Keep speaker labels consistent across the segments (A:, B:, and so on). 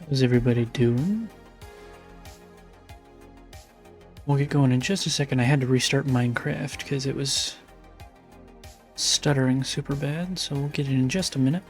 A: How's everybody doing? We'll get going in just a second. I had to restart Minecraft because it was stuttering super bad, so we'll get in just a minute.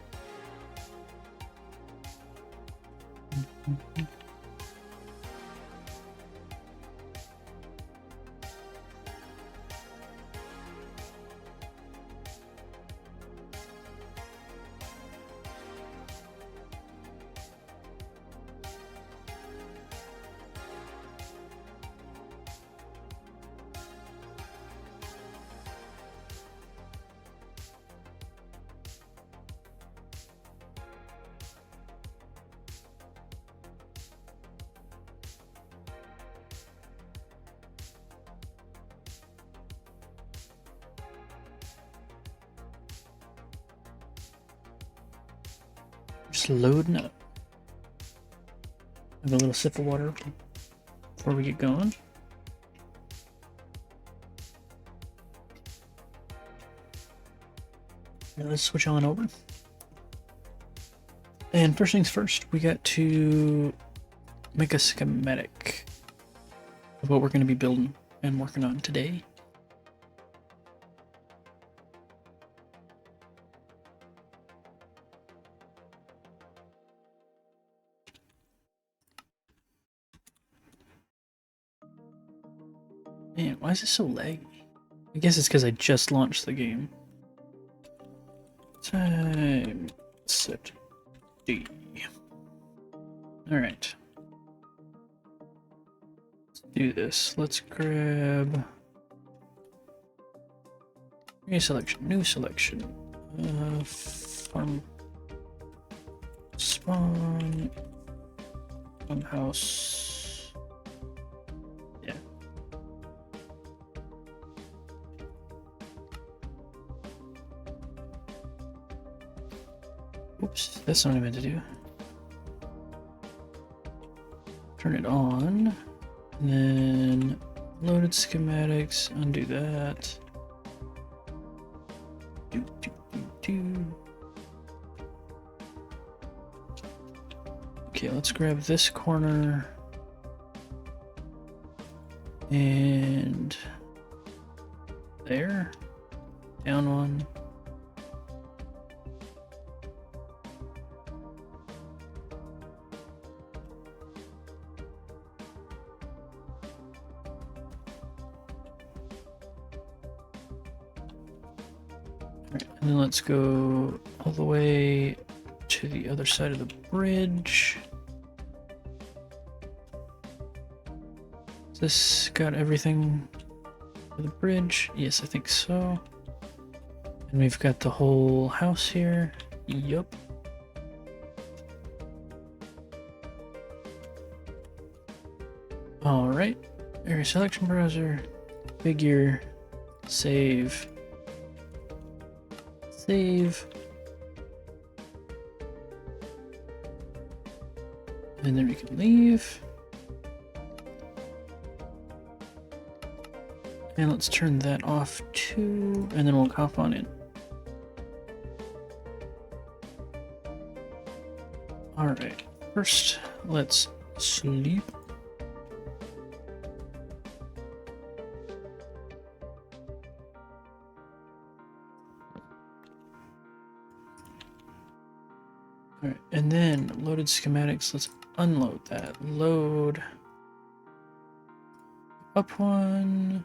A: Just loading up. Have a little sip of water before we get going. Now let's switch on over. And first things first, we got to make a schematic of what we're going to be building and working on today. Man, why is this so laggy? I guess it's because I just launched the game. Time set D. Alright. Let's do this. Let's grab new selection. Farm spawn farmhouse. Yeah. Oops, that's not what I meant to do. Turn it on, and then loaded schematics, undo that. Okay, let's grab this corner and there, down one. And then let's go all the way to the other side of the bridge. Has this got everything for the bridge? Yes, I think so. And we've got the whole house here. Yup. Alright. Area selection browser. Figure. Save. Save. And then we can leave. And let's turn that off too, and then we'll hop on in. Alright, first let's sleep. Alright, and then loaded schematics, let's unload that. Load up one.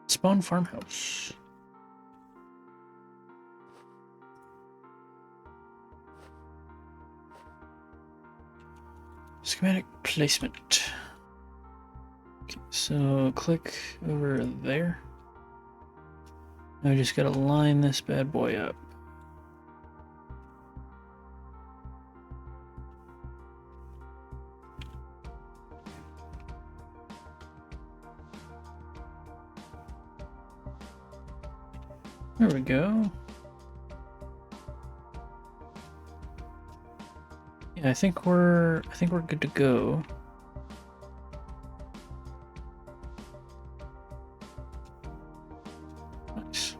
A: Spawn farmhouse. Schematic placement. Okay, so click over there. Now we just gotta line this bad boy up. There we go. Yeah, I think we're good to go. Nice.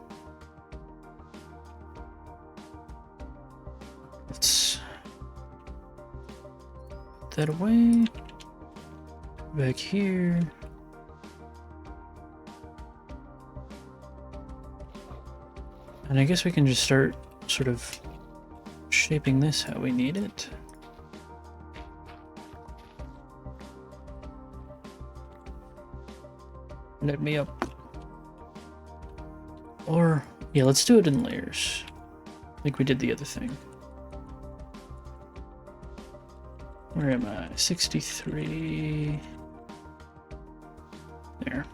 A: Let's put that away. Back here. And I guess we can just start sort of shaping this how we need it. Let me up. Or, yeah, let's do it in layers, like we did the other thing. Where am I? 63. There.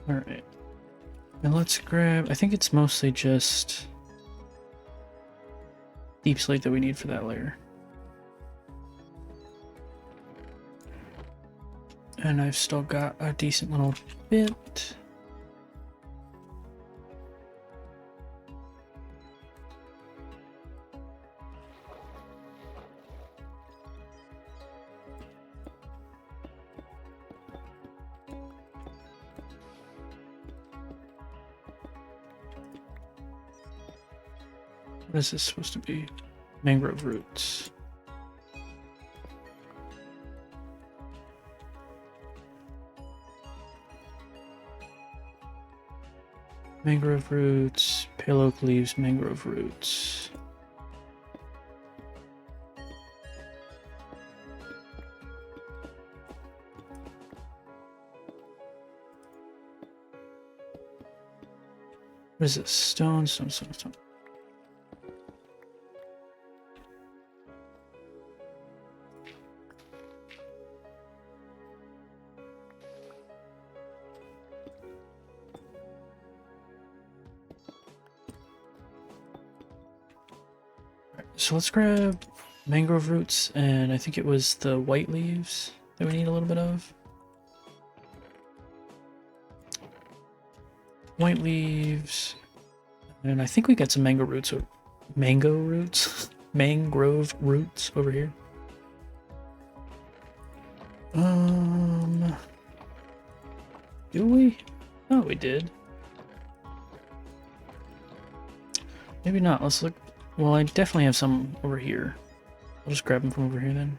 A: Alright. And let's grab, I think it's mostly just deep slate that we need for that layer. And I've still got a decent little bit. What is this supposed to be? Mangrove roots. Mangrove roots, pale oak leaves, mangrove roots. What is this? Stone. So let's grab mangrove roots, and I think it was the white leaves that we need a little bit of. White leaves, and I think we got some mangrove roots mangrove roots over here. Do we? Oh, we did. Maybe not. Let's look. Well, I definitely have some over here. I'll just grab them from over here then.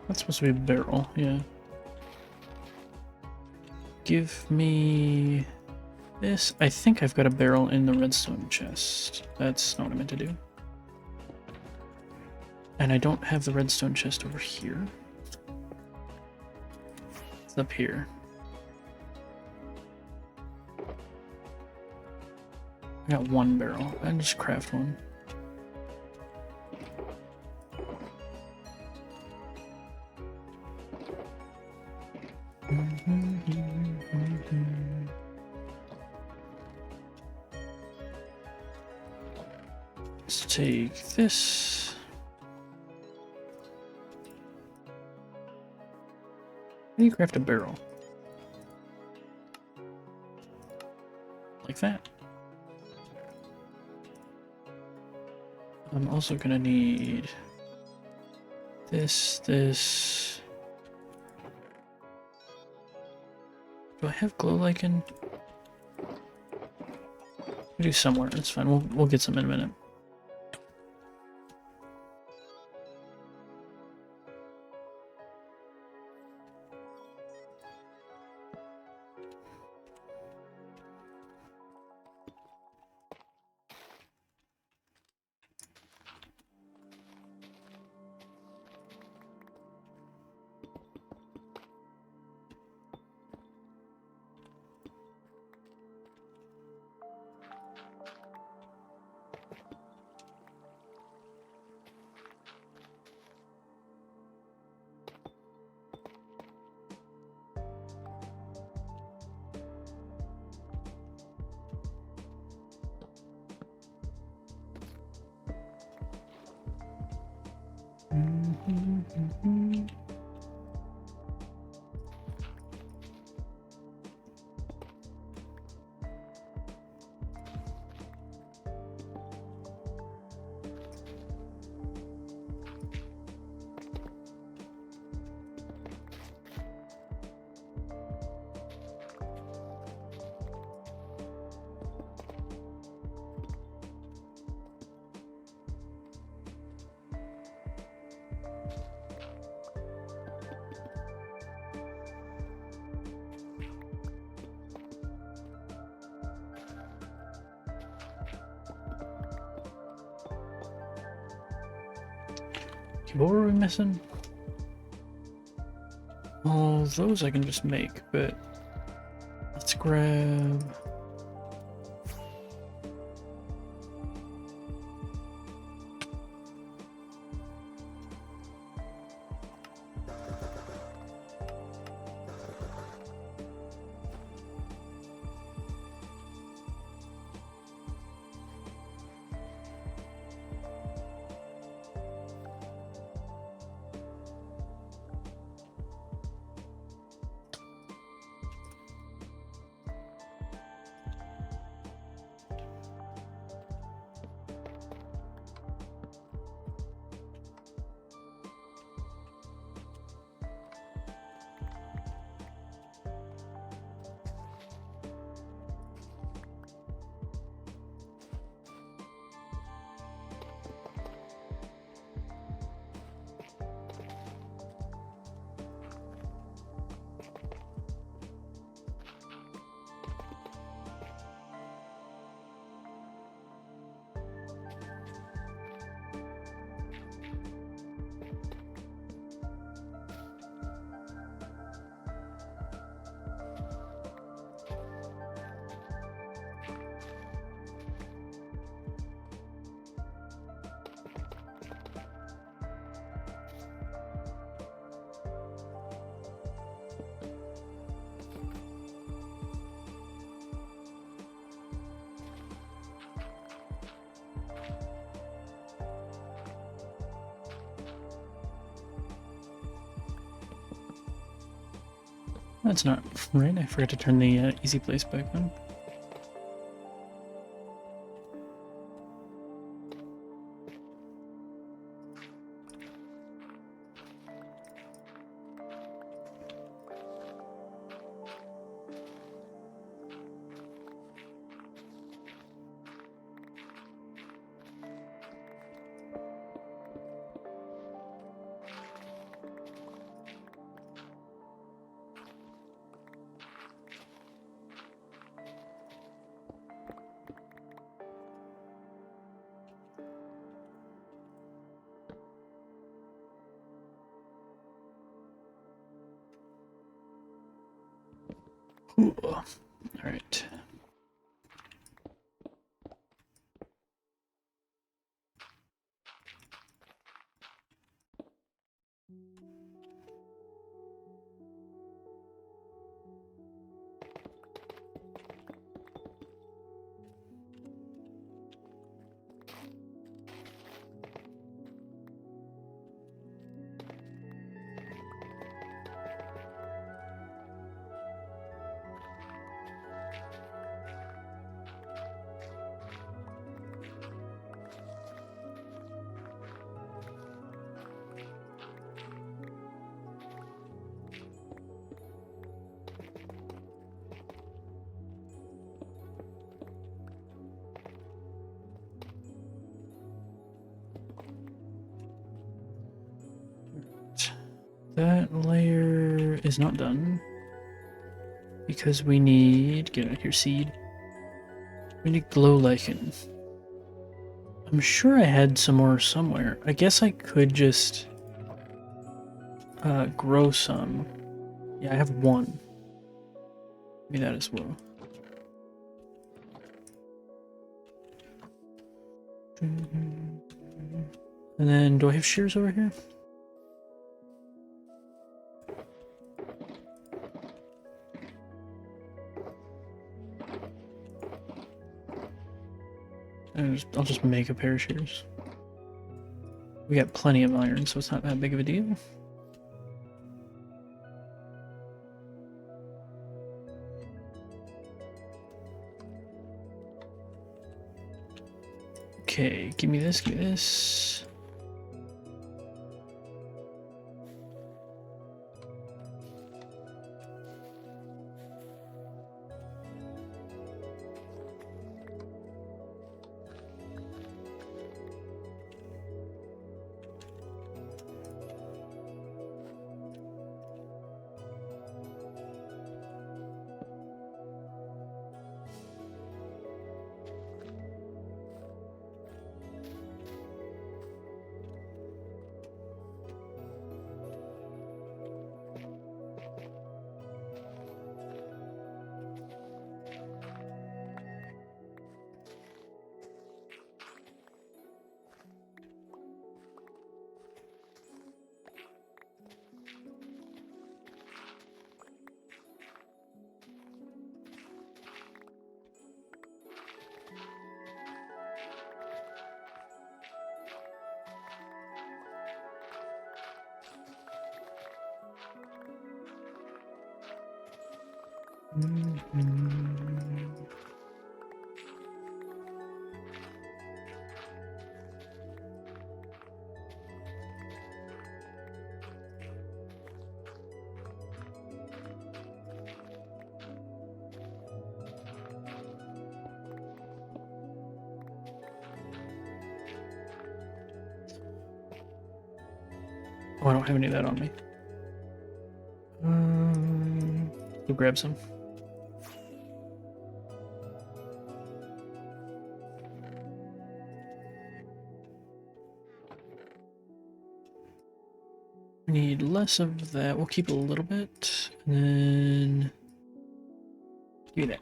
A: That's supposed to be a barrel, yeah. Give me this. I think I've got a barrel in the redstone chest. That's not what I meant to do. And I don't have the redstone chest over here. It's up here. I got one barrel. I'll just craft one. Let's take this. How do you craft a barrel? like that. I'm also gonna need this. Do I have glow lichen? I do somewhere. It's fine. We'll get some in a minute. What were we missing? All those I can just make, but let's grab... That's not right. I forgot to turn the easy place back on. Ooh. All right. That layer is not done. Because we need... Get out here, seed. We need glow lichen. I'm sure I had some more somewhere. I guess I could just... grow some. Yeah, I have one. Maybe that as well. And then, do I have shears over here? I'll just make a pair of shears. We got plenty of iron, so it's not that big of a deal. Okay, give me this, give me this. Oh, I don't have any of that on me. Go grab some. We need less of that. We'll keep a little bit, and then give me that.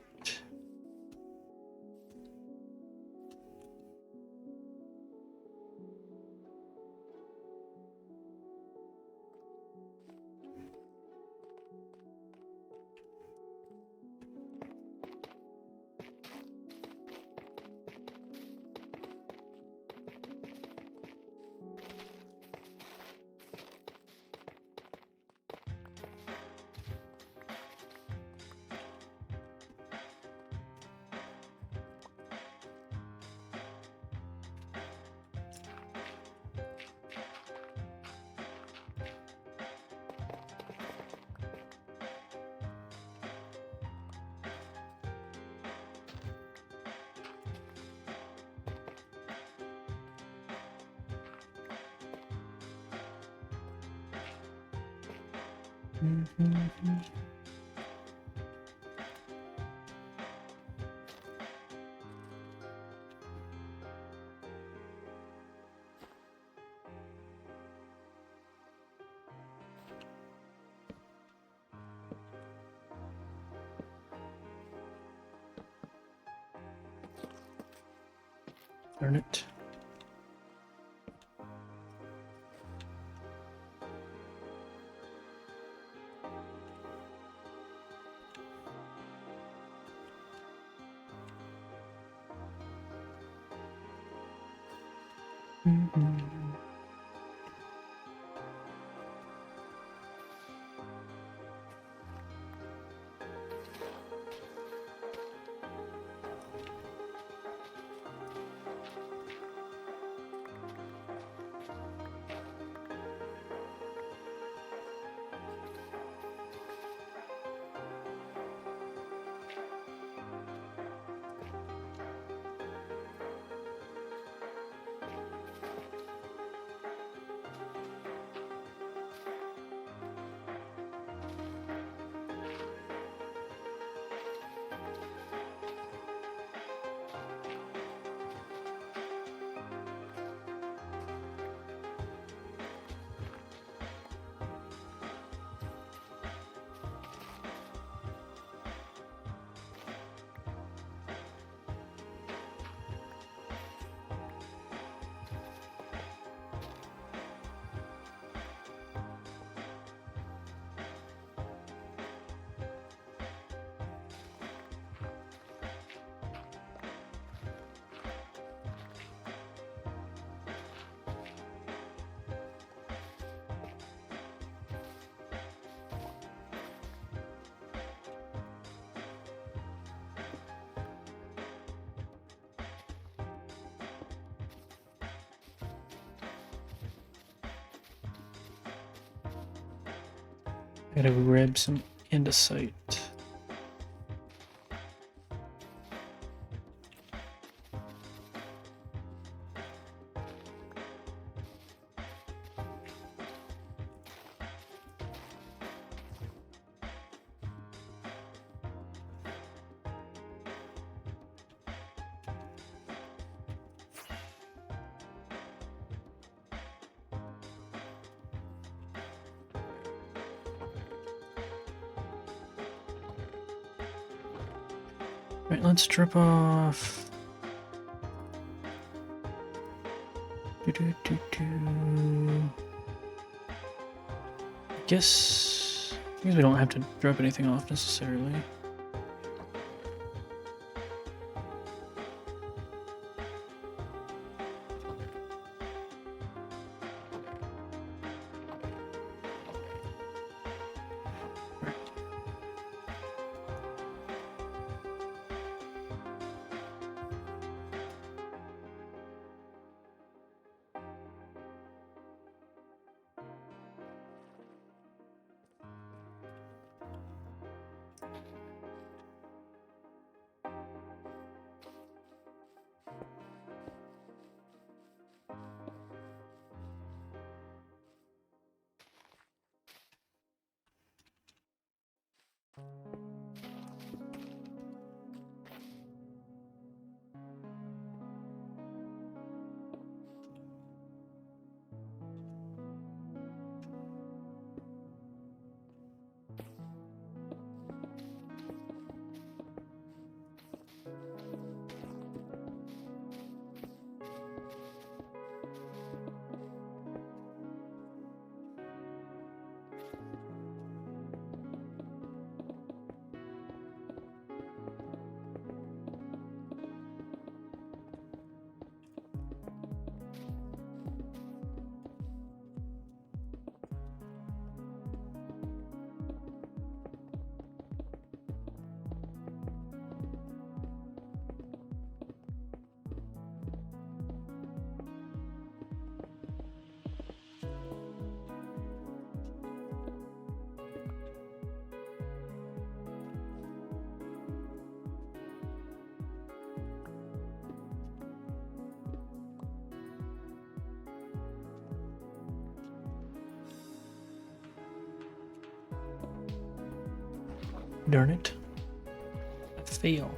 A: Darn it. Gotta grab some andesite. Right, let's drop off. I guess we don't have to drop anything off necessarily. Darn it. I fail.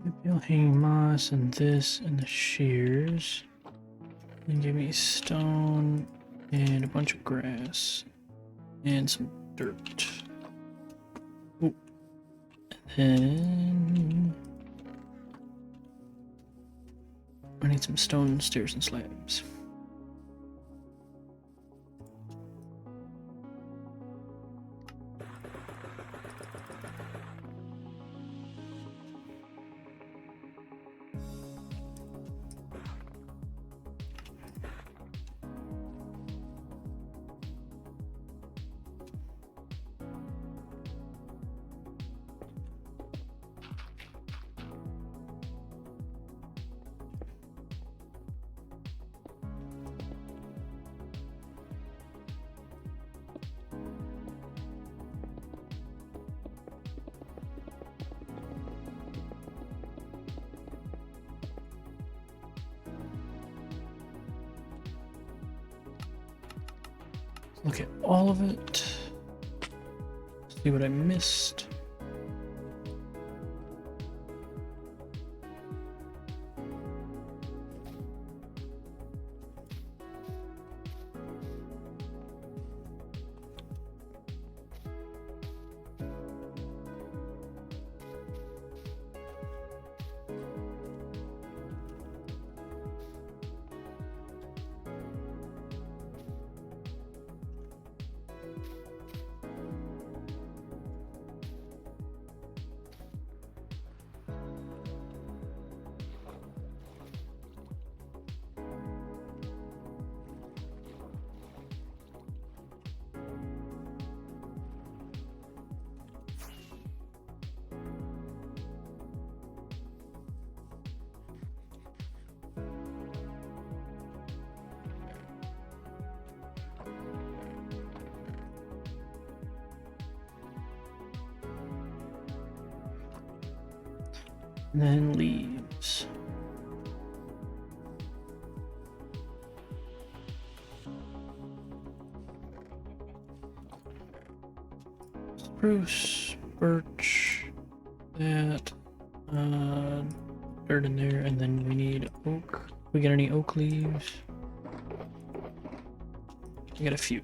A: Maybe I'll hang moss and this and the shears. And give me stone and a bunch of grass and some dirt. Ooh. And then I need some stone stairs and slabs. look at all of it. See what I missed. And then leaves. Spruce, birch, that, dirt in there, and then we need oak. We got any oak leaves? We got a few.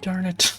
A: Darn it.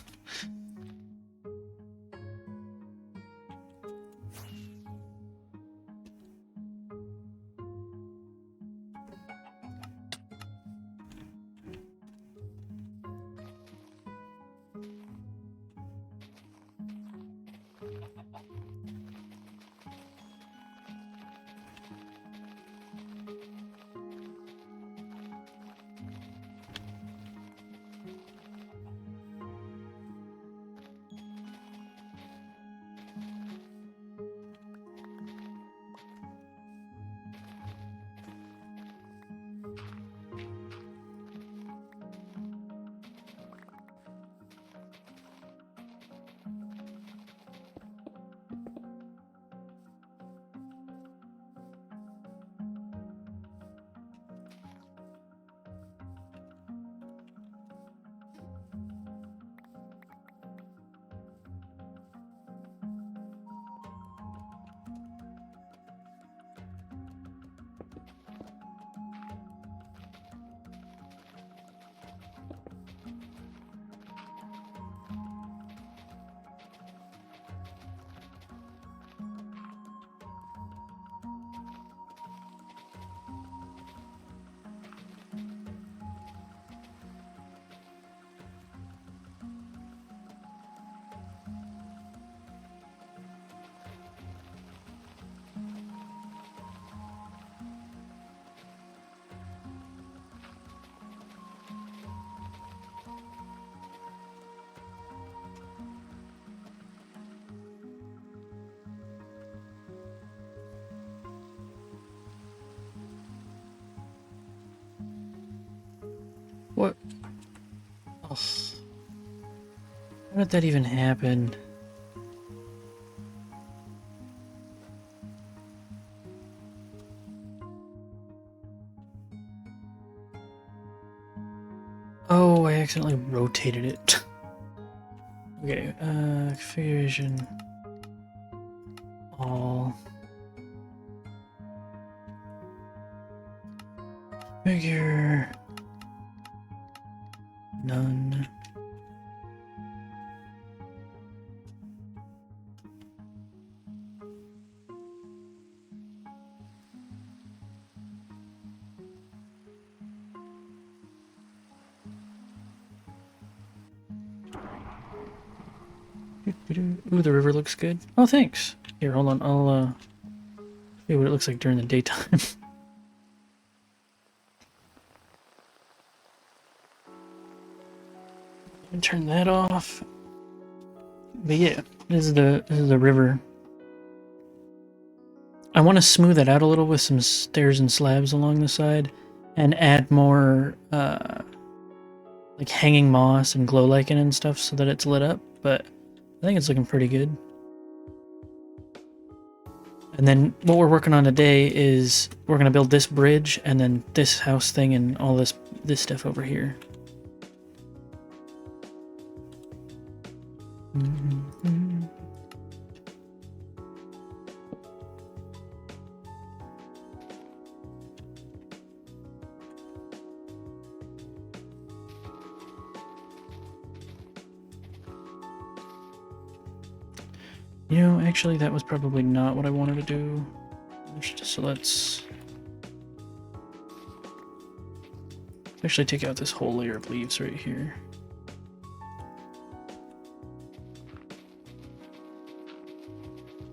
A: What? Oh. How did that even happen? Oh, I accidentally rotated it. Okay, configuration. All. Figure. None. Ooh, the river looks good. Oh, thanks. Here, hold on. I'll see what it looks like during the daytime. And turn that off. But yeah, this is the river. I want to smooth it out a little with some stairs and slabs along the side, and add more like hanging moss and glow lichen and stuff so that it's lit up. But I think it's looking pretty good. And then what we're working on today is we're gonna build this bridge and then this house thing and all this stuff over here. Mm-hmm. You know, actually, that was probably not what I wanted to do. So let's actually take out this whole layer of leaves right here.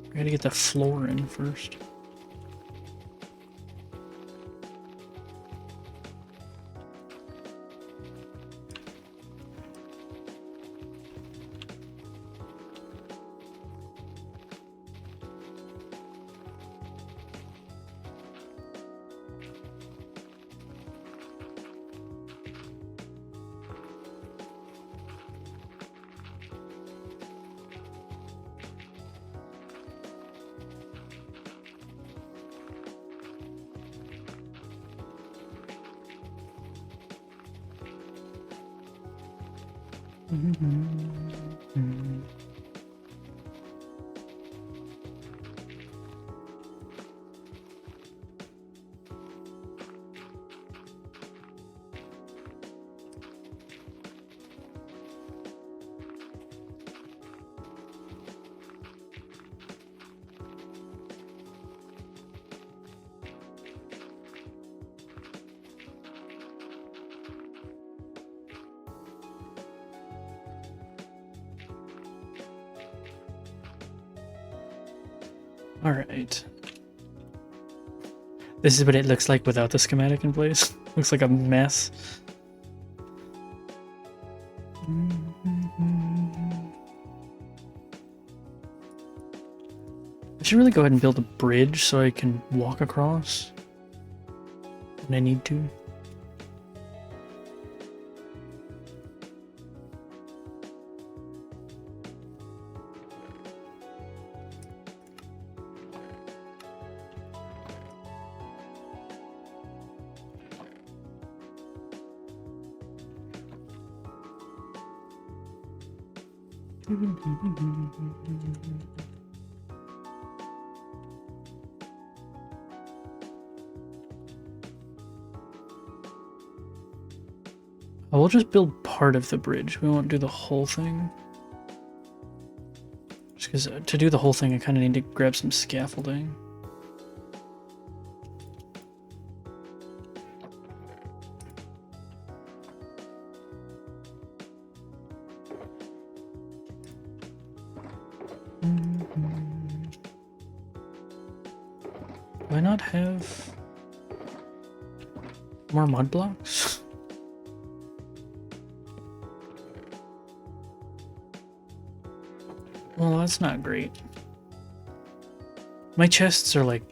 A: I gotta get the floor in first. Alright. This is what it looks like without the schematic in place. Looks like a mess. I should really go ahead and build a bridge so I can walk across when I need to. I will just build part of the bridge. We won't do the whole thing. Just because to do the whole thing, I kind of need to grab some scaffolding. Do I not have more mud blocks? Well, that's not great. My chests are like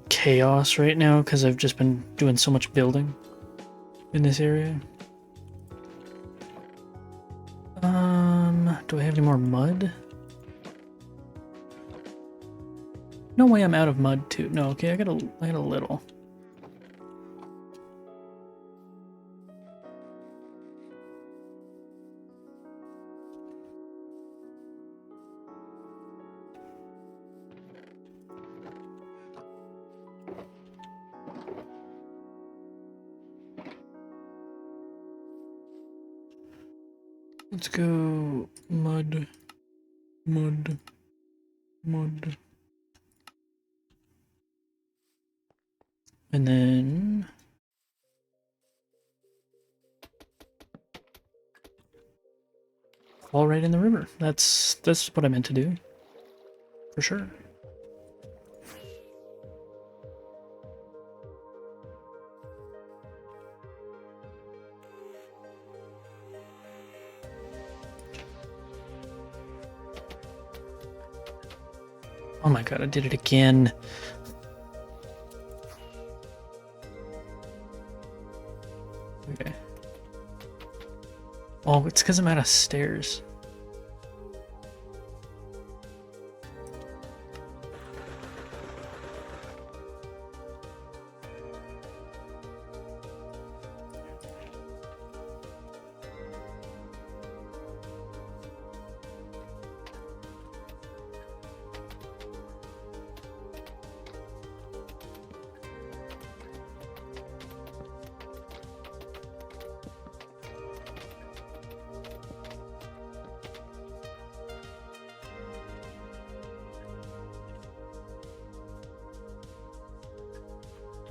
A: chaos right now because I've just been doing so much building in this area. Do I have any more mud? No way I'm out of mud too. No, okay, I got a little. Let's go mud, mud, mud. And then fall right in the river. That's what I meant to do. For sure. Oh my god, I did it again. Okay. Oh, it's because I'm out of stairs.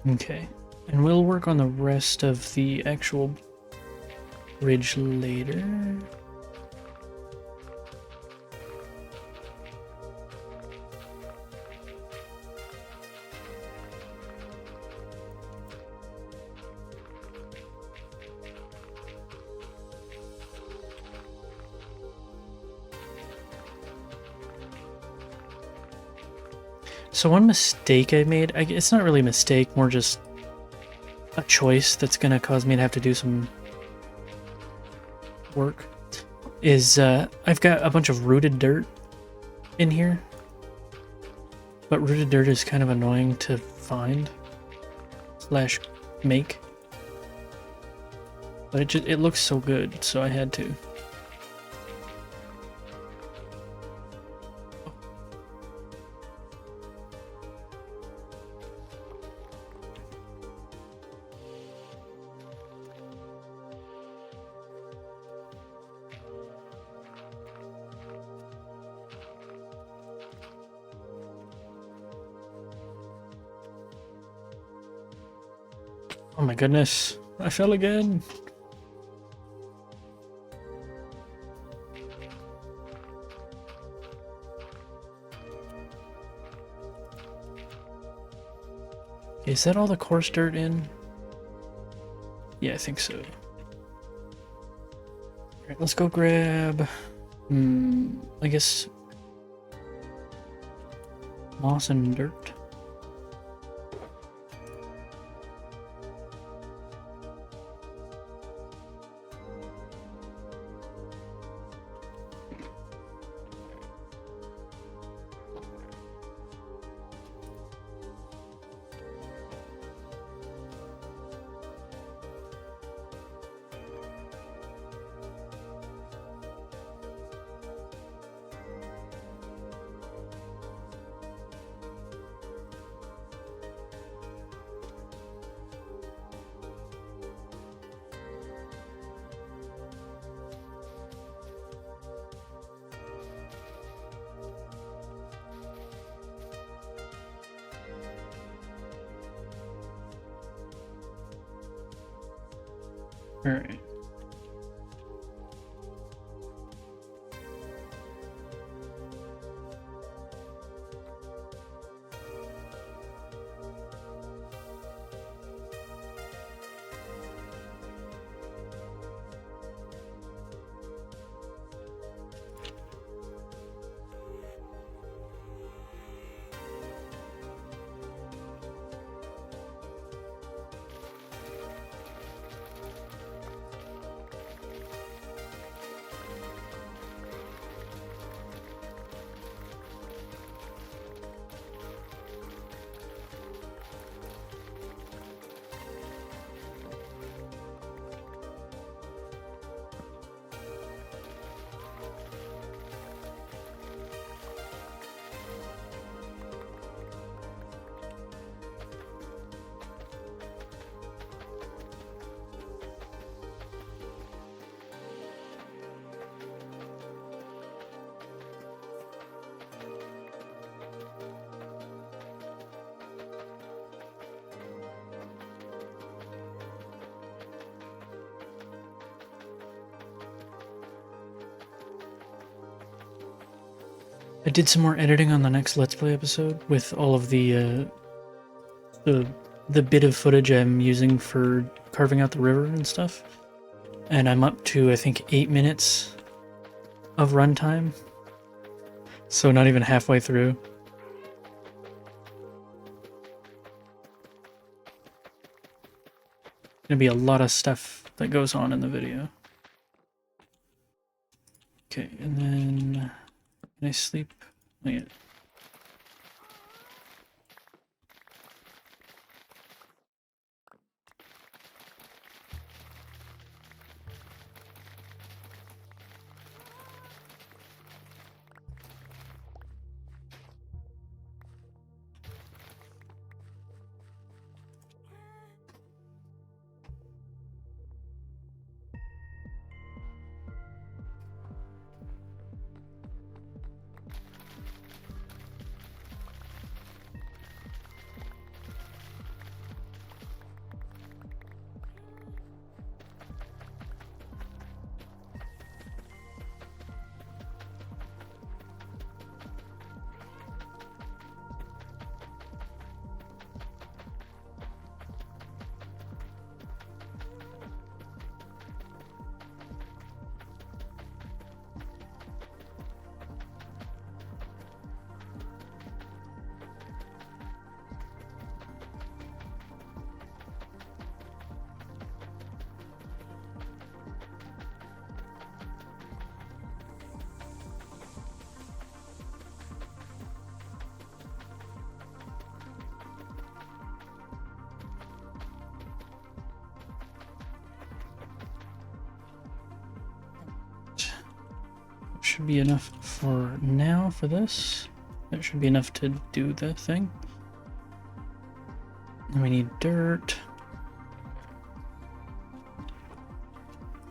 A: Okay, and we'll work on the rest of the actual bridge later. So one mistake I made, it's not really a mistake, more just a choice that's gonna cause me to have to do some work, is I've got a bunch of rooted dirt in here, but rooted dirt is kind of annoying to find slash make, but it looks so good, so I had to. Oh my goodness, I fell again. Is that all the coarse dirt in? Yeah, I think so. Alright, let's go grab, I guess, moss and dirt. Alright. I did some more editing on the next Let's Play episode with all of the bit of footage I'm using for carving out the river and stuff. And I'm up to, I think, 8 minutes of runtime. So not even halfway through. Gonna be a lot of stuff that goes on in the video. Okay, and then can I sleep? Oh, yeah. Should be enough for now for this. That should be enough to do the thing. And we need dirt.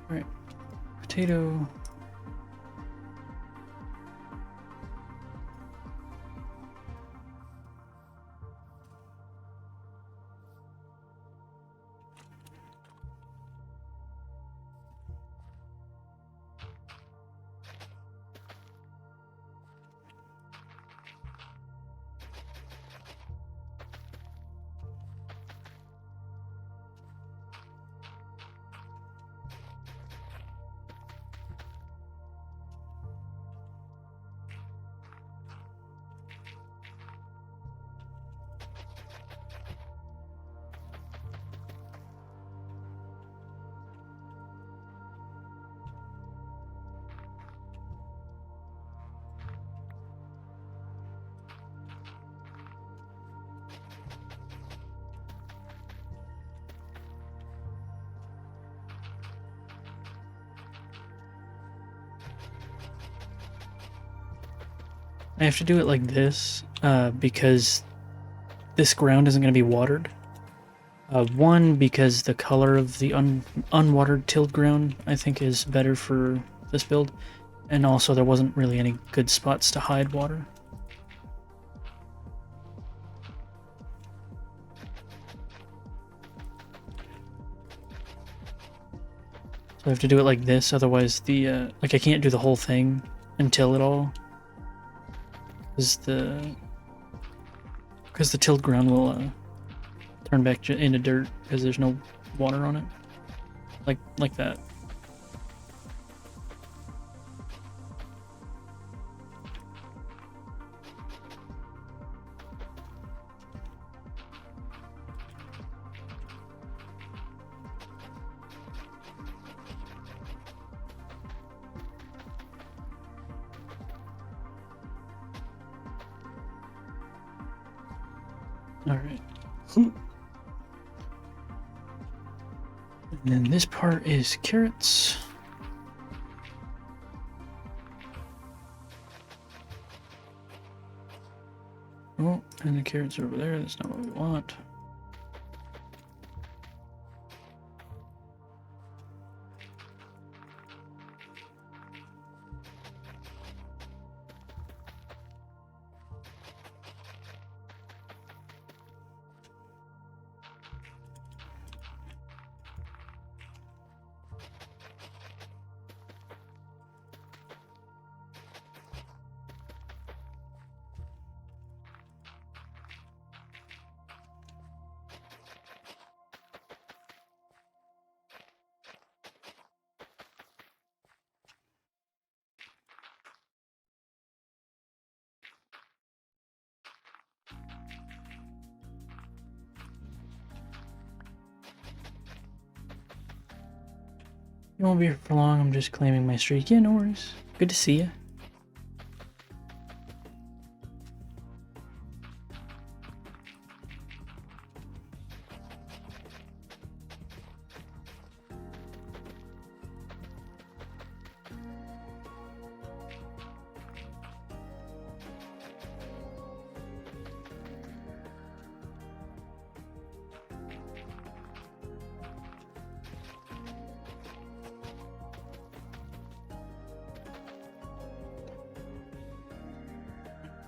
A: Alright. Potato. I have to do it like this because this ground isn't going to be watered. One, because the color of the unwatered tilled ground, I think, is better for this build. And also, there wasn't really any good spots to hide water. So I have to do it like this, otherwise like I can't do the whole thing and till it all. Because the tilled ground will turn back into dirt because there's no water on it. Like that. Alright. And then this part is carrots. Oh, and the carrots are over there. That's not what we want. You won't be here for long. I'm just claiming my streak. Yeah, no worries. Good to see you.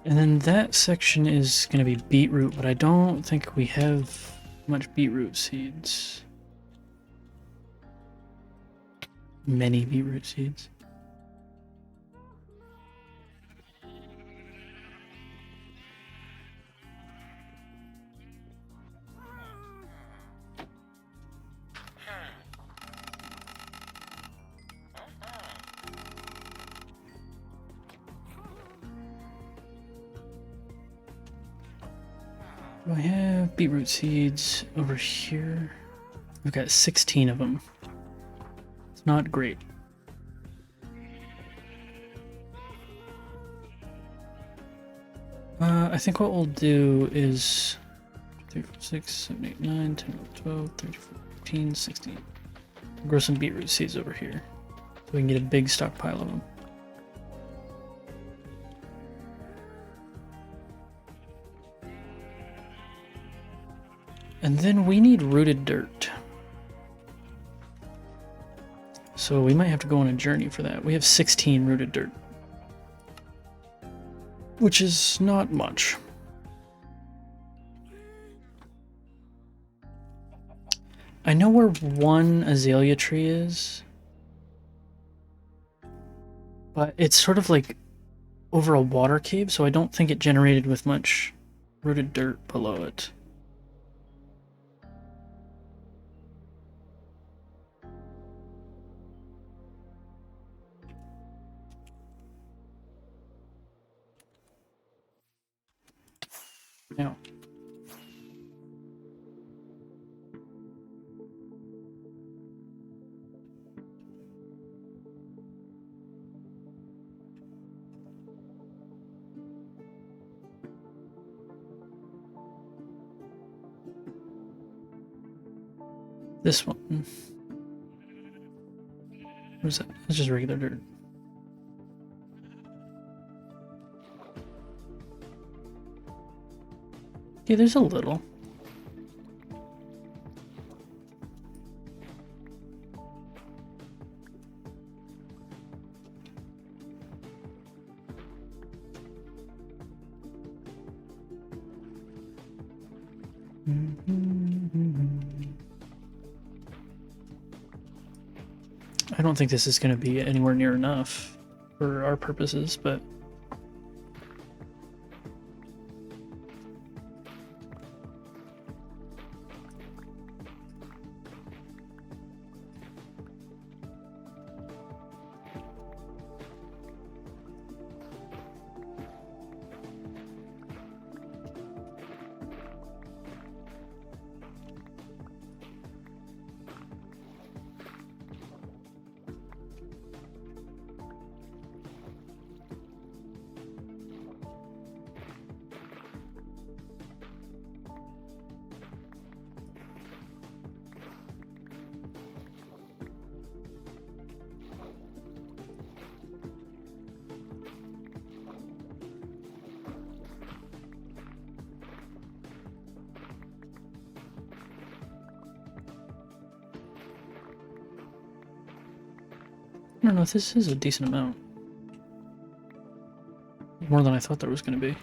A: And then that section is going to be beetroot, but I don't think we have much beetroot seeds. Many beetroot seeds. Do I have beetroot seeds over here? We've got 16 of them. It's not great. I think what we'll do is 3, 4, 6, 7, 8, 9, 10, 12, 13, 14, 15, 16. Grow some beetroot seeds over here so we can get a big stockpile of them. And then we need rooted dirt. So we might have to go on a journey for that. We have 16 rooted dirt, which is not much. I know where one azalea tree is, but it's sort of like over a water cave, so I don't think it generated with much rooted dirt below it. Now, this one. What's that? It's just regular dirt. Yeah, there's a little. I don't think this is going to be anywhere near enough for our purposes, but I don't know if this is a decent amount. More than I thought there was going to be.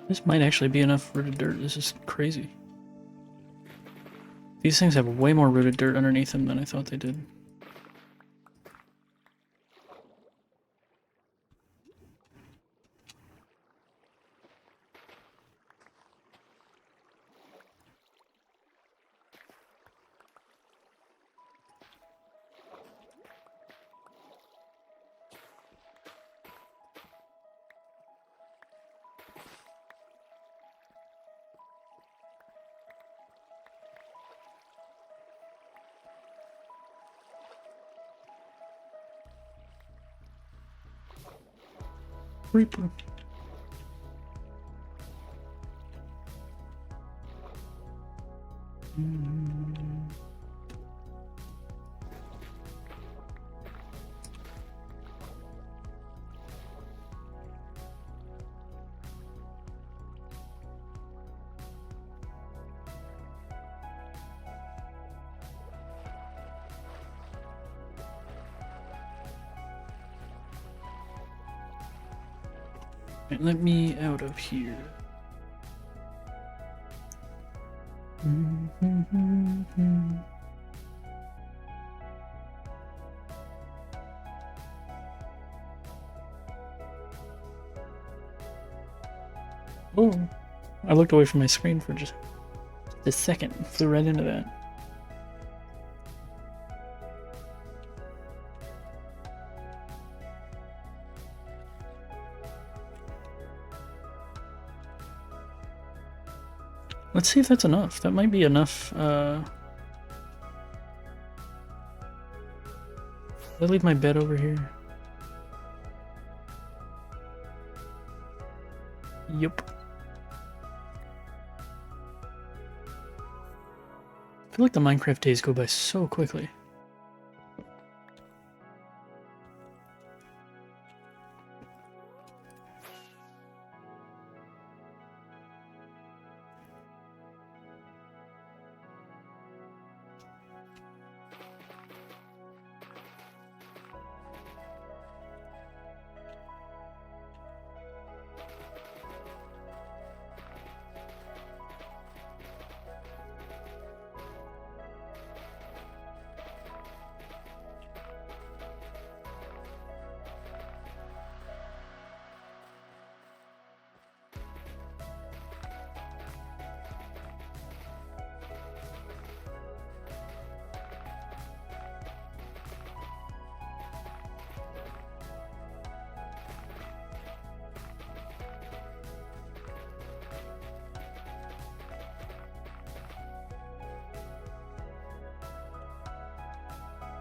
A: This might actually be enough rooted dirt. This is crazy. These things have way more rooted dirt underneath them than I thought they did. Reaper. Right, let me out of here. Oh, I looked away from my screen for just a second. Flew right into that. Let's see if that's enough. That might be enough. Did I leave my bed over here? Yup. I feel like the Minecraft days go by so quickly.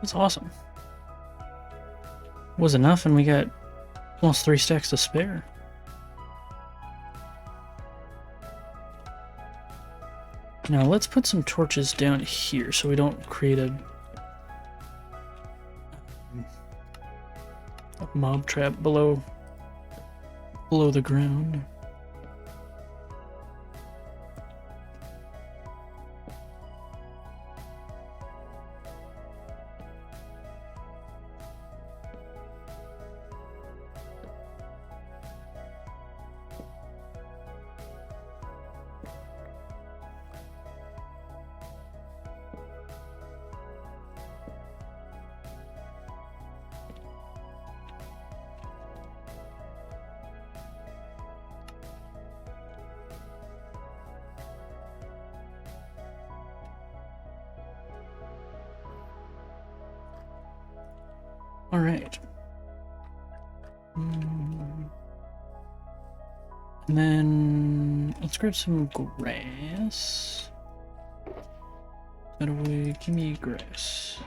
A: That's awesome. Was enough, and we got almost 3 stacks to spare. Now let's put some torches down here so we don't create a mob trap below the ground. All right. And then let's grab some grass. That way, give me grass.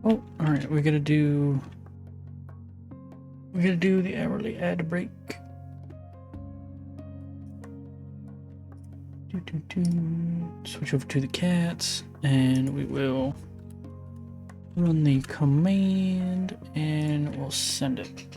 A: Oh, alright, we gotta do the hourly ad break. Switch over to the cats, and we will run the command, and we'll send it.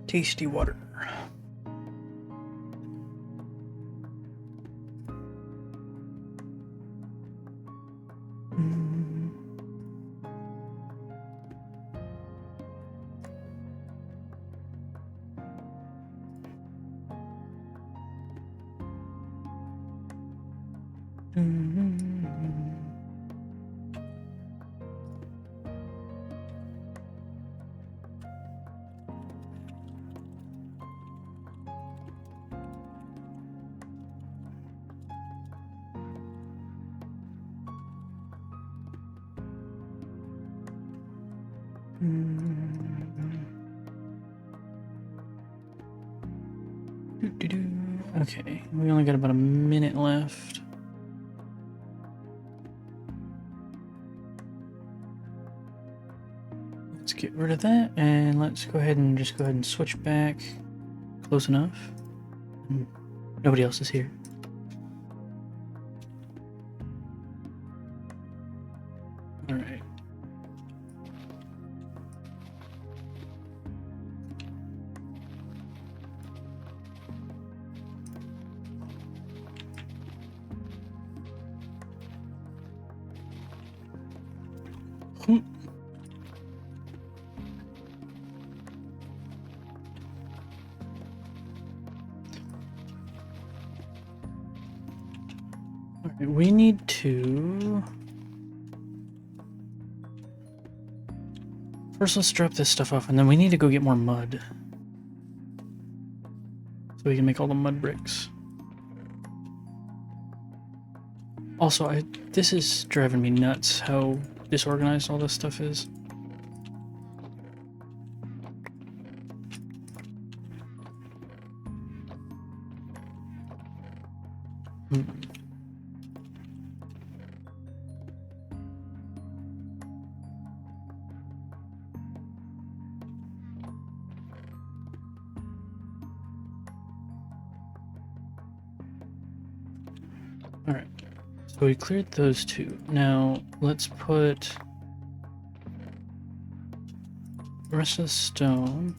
A: Tasty water. Okay, we only got about a minute left. Let's get rid of that, and let's go ahead and switch back. Close enough. Nobody else is here. All right. Alright, we need to... First, let's drop this stuff off, and then we need to go get more mud. So we can make all the mud bricks. Also, this is driving me nuts how disorganized all this stuff is. Alright, so we cleared those two. Now, let's put the rest of the stone.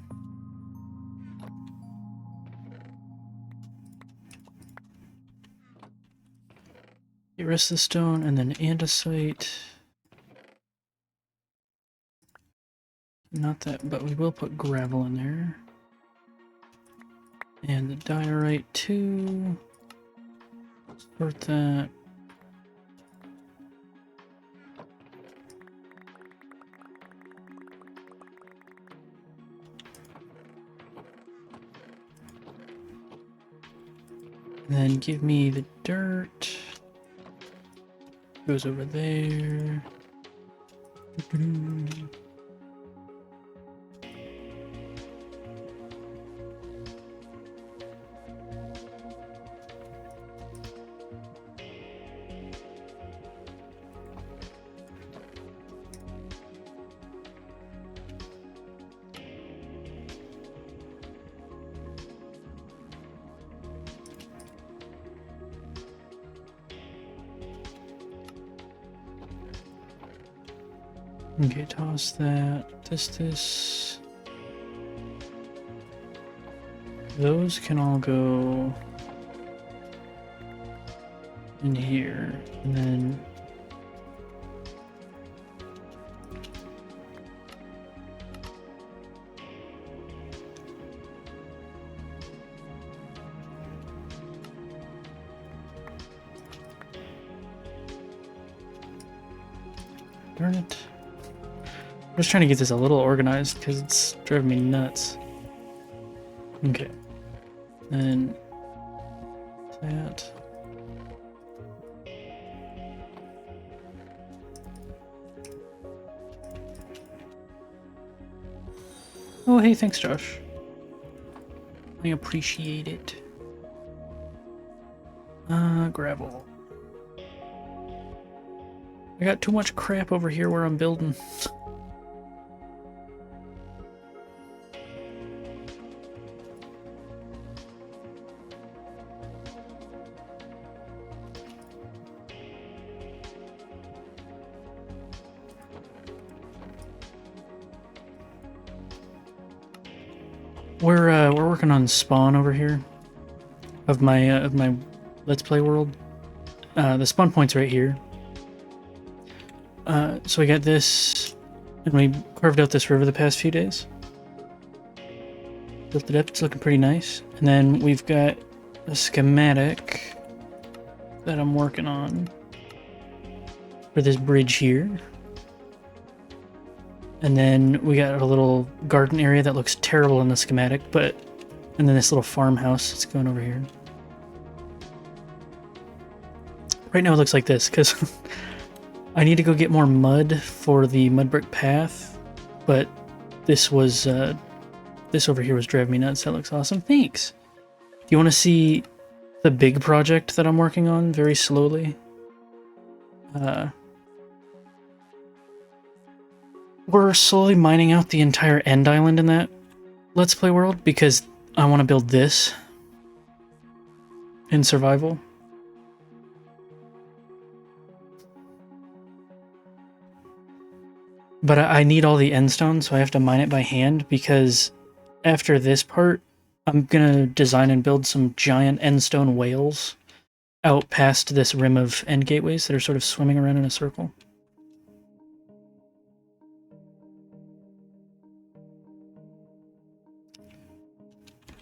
A: Get rest of the stone, and then andesite. Not that, but we will put gravel in there. And the diorite too. Sort that. And then give me the dirt. Goes over there. Okay, toss that. This. Those can all go in here, and then darn it. I'm just trying to get this a little organized because it's driving me nuts. Okay. Then that. Oh, hey, thanks, Josh. I appreciate it. Gravel. I got too much crap over here where I'm building. We're working on spawn over here of my Let's Play world. The spawn point's right here. So we got this, and we carved out this river the past few days. Built it up, it's looking pretty nice. And then we've got a schematic that I'm working on for this bridge here. And then we got a little garden area that looks terrible in the schematic, and then this little farmhouse that's going over here. Right now it looks like this, because I need to go get more mud for the mud brick path, but this over here was driving me nuts. That looks awesome. Thanks! Do you want to see the big project that I'm working on very slowly? We're slowly mining out the entire end island in that Let's Play world because I want to build this in survival. But I need all the end stone, so I have to mine it by hand because after this part, I'm gonna design and build some giant end stone whales out past this rim of end gateways that are sort of swimming around in a circle.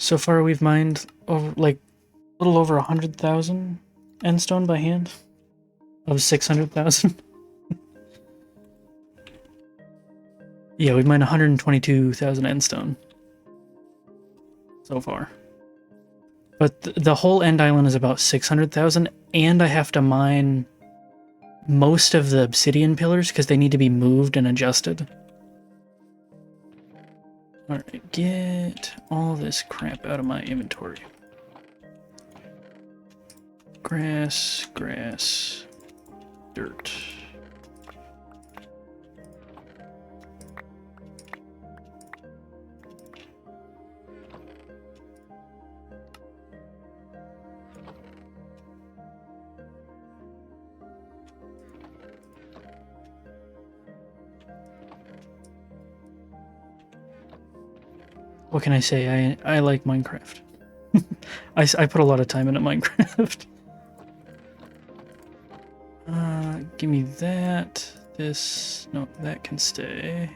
A: So far, we've mined over a little over 100,000 end stone by hand of 600,000. Yeah, we've mined 122,000 end stone so far. But the whole end island is about 600,000, and I have to mine most of the obsidian pillars because they need to be moved and adjusted. Alright, get all this crap out of my inventory. Grass, dirt. What can I say? I like Minecraft. I put a lot of time into Minecraft. Give me that. This. No, that can stay.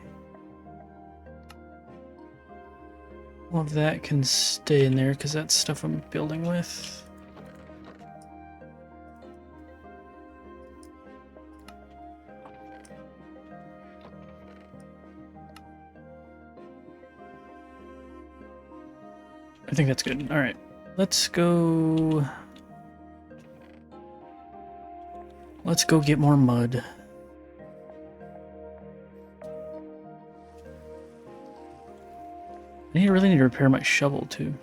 A: All of that can stay in there because that's stuff I'm building with. I think that's good. Alright, let's go... Let's go get more mud. I really need to repair my shovel, too.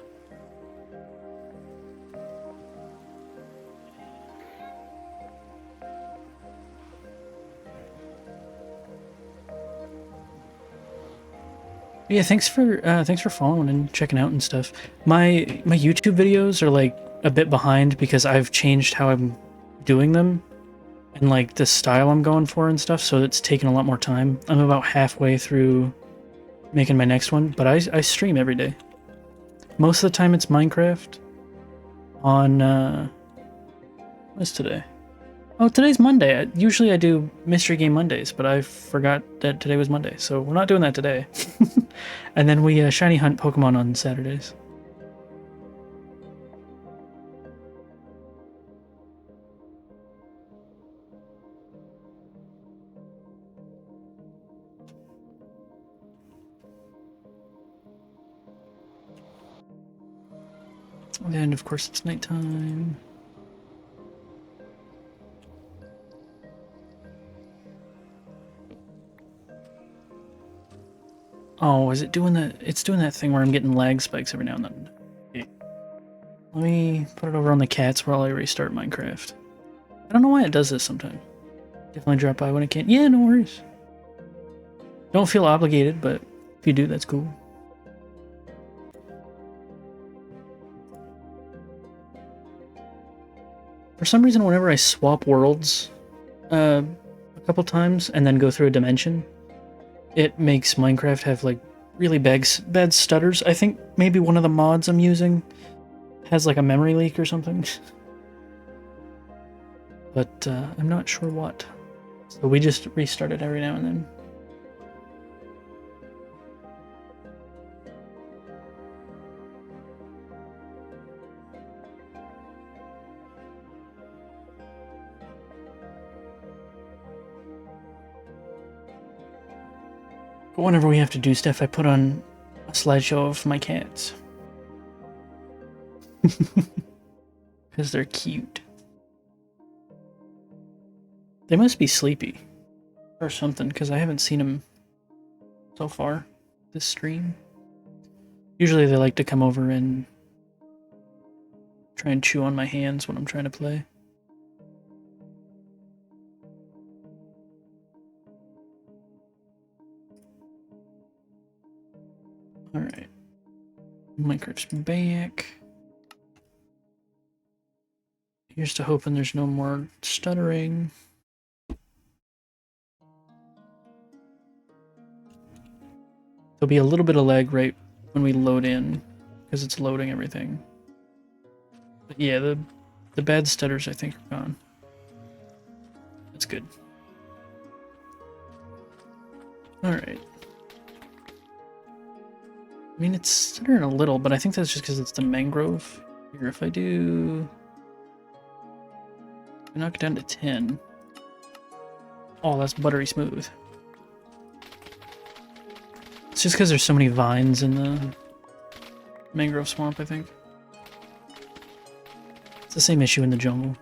A: Yeah, thanks for following and checking out and stuff. My YouTube videos are like a bit behind because I've changed how I'm doing them. and like the style I'm going for and stuff, so it's taking a lot more time. I'm about halfway through making my next one, but I stream every day. Most of the time it's Minecraft on, what's today? Oh, today's Monday. Usually I do Mystery Game Mondays, but I forgot that today was Monday, so we're not doing that today. And then we shiny hunt Pokemon on Saturdays. And of course it's nighttime. Oh, is it doing that? It's doing that thing where I'm getting lag spikes every now and then. Okay. Let me put it over on the cats while I restart Minecraft. I don't know why it does this sometimes. Definitely drop by when I can. Yeah, no worries. Don't feel obligated, but if you do, that's cool. For some reason, whenever I swap worlds a couple times and then go through a dimension, it makes Minecraft have like really bad stutters. I think maybe one of the mods I'm using has like a memory leak or something. But I'm not sure what. So we just restart it every now and then. But whenever we have to do stuff, I put on a slideshow of my cats. Because they're cute. They must be sleepy. Or something, because I haven't seen them so far this stream. Usually they like to come over and try and chew on my hands when I'm trying to play. Alright. Minecraft's back. Here's to hoping there's no more stuttering. There'll be a little bit of lag right when we load in, because it's loading everything. But yeah, the bad stutters I think are gone. That's good. Alright. I mean, it's stuttering a little, but I think that's just because it's the mangrove. Here, if I do... I knock it down to 10. Oh, that's buttery smooth. It's just because there's so many vines in the mangrove swamp, I think. It's the same issue in the jungle.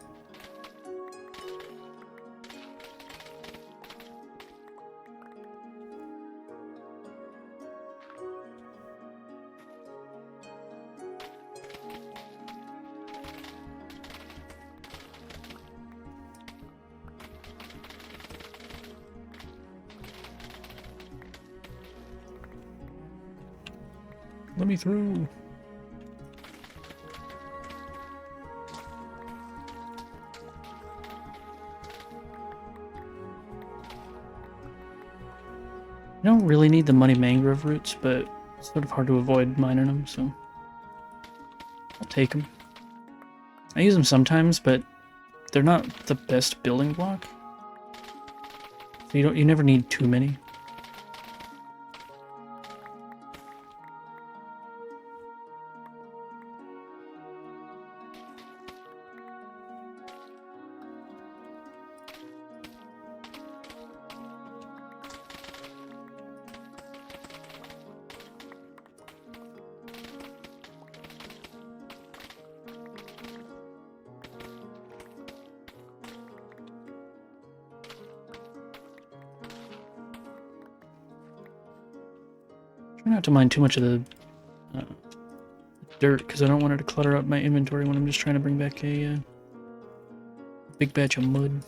A: Let me through. I don't really need the money mangrove roots, but it's sort of hard to avoid mining them, so I'll take them. I use them sometimes, but they're not the best building block. So you never need too many. Try not to mine too much of the dirt, because I don't want it to clutter up my inventory when I'm just trying to bring back a big batch of mud.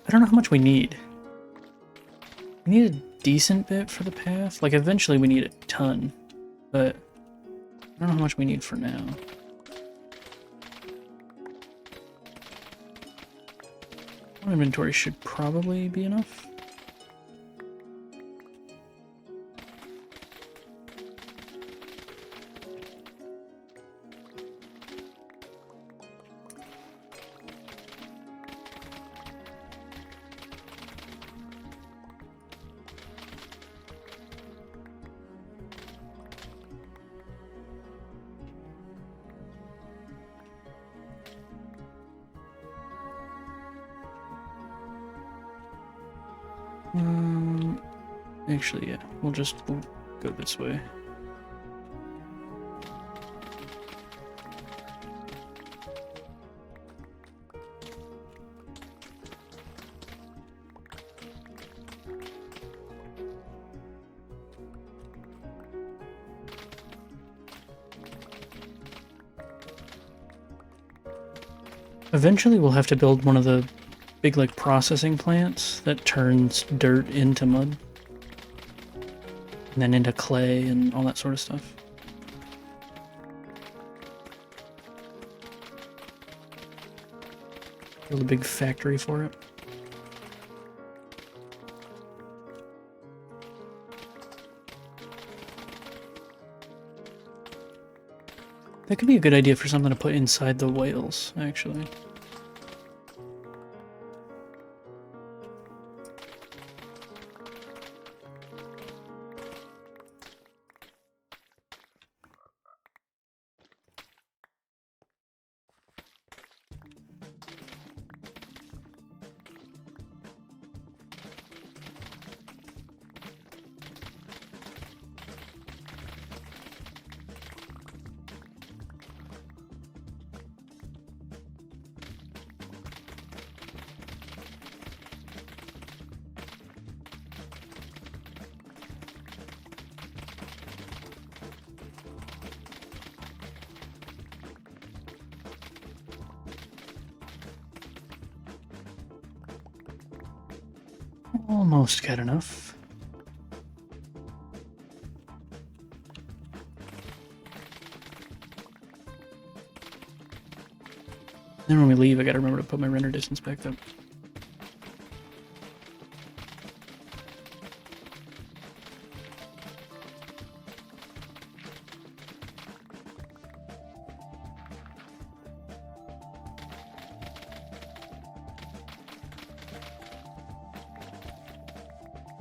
A: I don't know how much we need. We need a decent bit for the path. Like, eventually we need a ton, but I don't know how much we need for now. Inventory should probably be enough. Actually, yeah, we'll go this way. Eventually, we'll have to build one of the big, like, processing plants that turns dirt into mud. And then into clay and all that sort of stuff. Build a big factory for it. That could be a good idea for something to put inside the whales, actually. Almost got enough. Then when we leave, I gotta remember to put my render distance back up.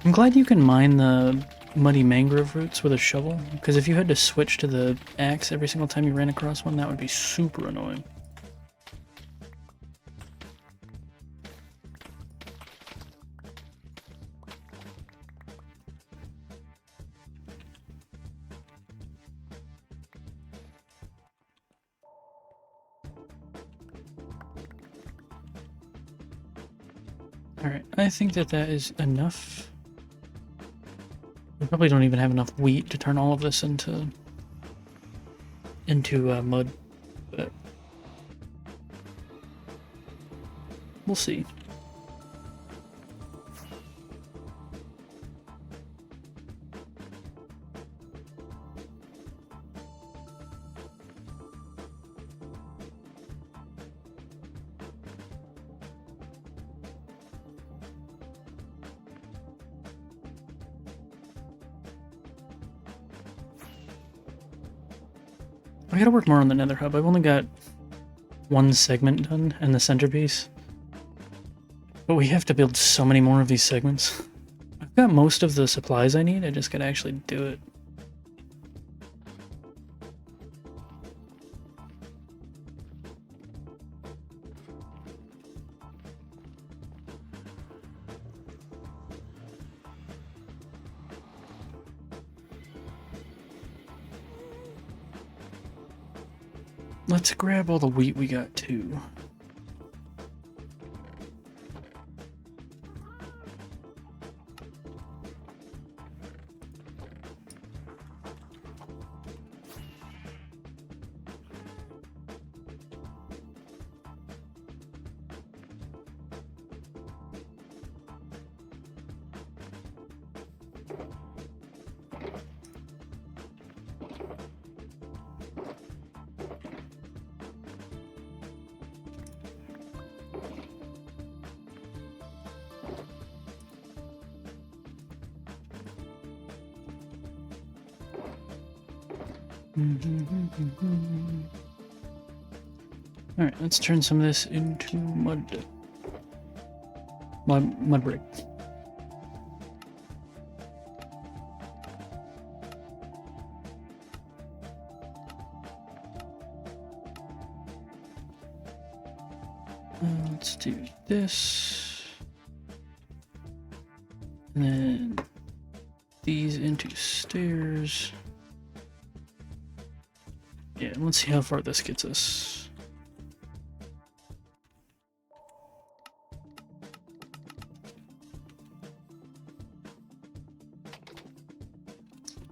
A: I'm glad you can mine the muddy mangrove roots with a shovel, because if you had to switch to the axe every single time you ran across one, that would be super annoying. Alright, I think that is enough. We probably don't even have enough wheat to turn all of this into mud, but we'll see. I gotta work more on the nether hub. I've only got one segment done and the centerpiece. But we have to build so many more of these segments. I've got most of the supplies I need, I just gotta actually do it. Let's grab all the wheat we got too. Alright, let's turn some of this into mud brick. Let's do this. And then these into stairs. Yeah, let's see how far this gets us.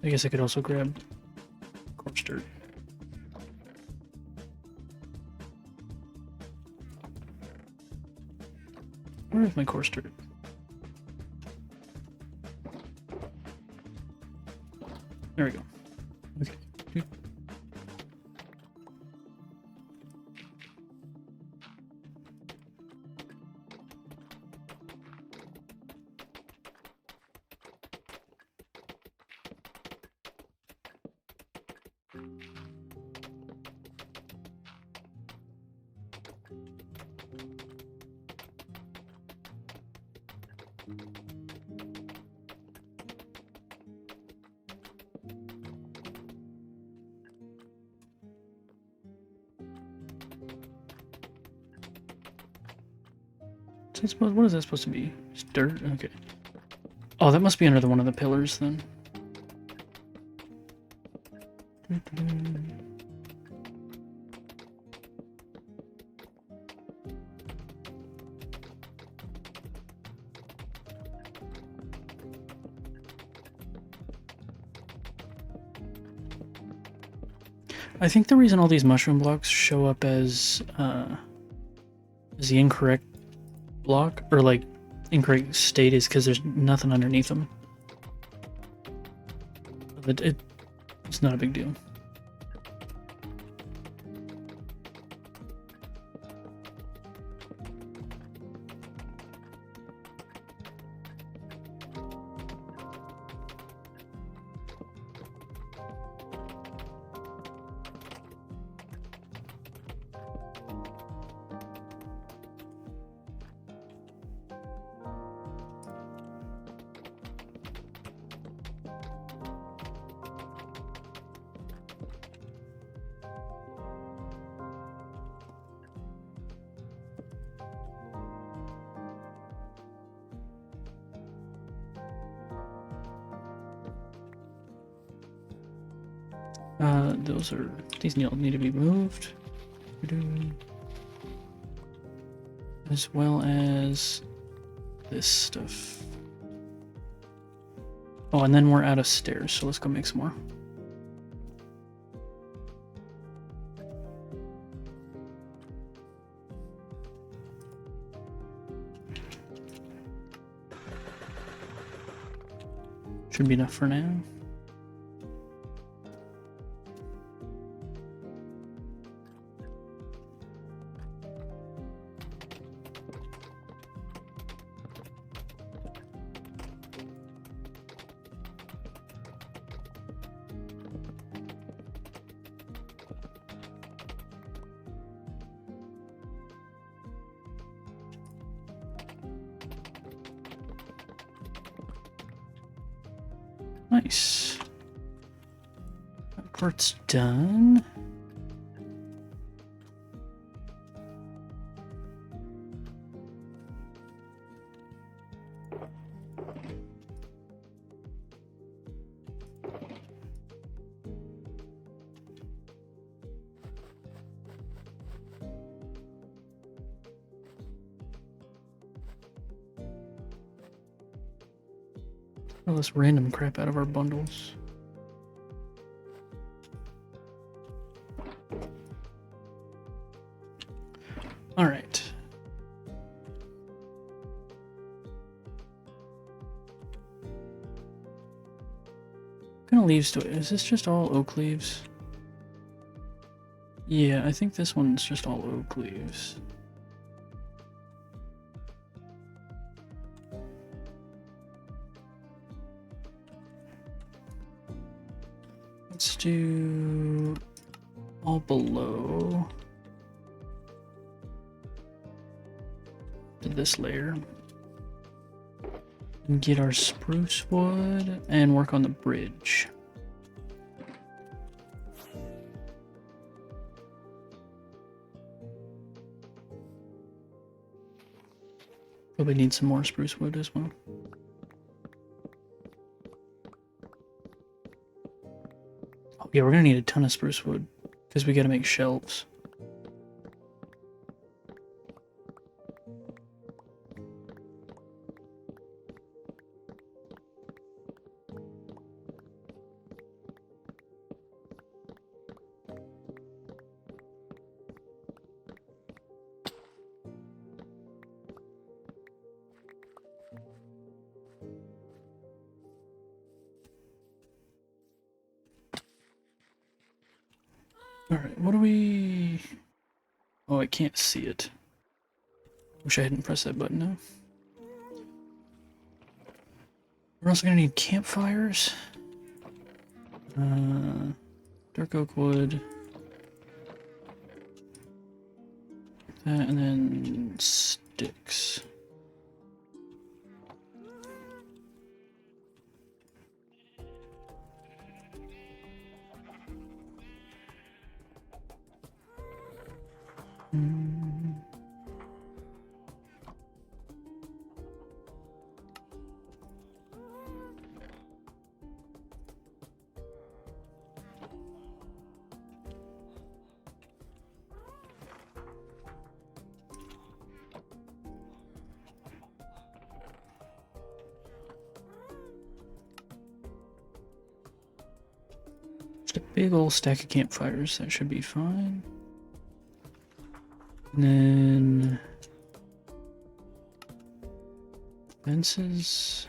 A: I guess I could also grab coarse dirt. Where's my coarse dirt? There we go. Okay. What is that supposed to be? Just dirt? Okay. Oh, that must be under one of the pillars then. I think the reason all these mushroom blocks show up as the incorrect block, or like incorrect state, is because there's nothing underneath them. It's not a big deal. These need to be moved. As well as this stuff. Oh, and then we're out of stairs, so let's go make some more. Should be enough for now. Nice. That part's done. All this random crap out of our bundles. All right. What kind of leaves do I... Is this just all oak leaves? Yeah, I think this one's just all oak leaves. Let's do all below to this layer. And get our spruce wood and work on the bridge. Probably need some more spruce wood as well. Oh, yeah, we're gonna need a ton of spruce wood because we gotta make shelves. Alright, what do we... Oh, I can't see it. Wish I hadn't pressed that button now. We're also gonna need campfires. Dark oak wood. That, and then sticks. Just a big old stack of campfires. That should be fine. And then fences.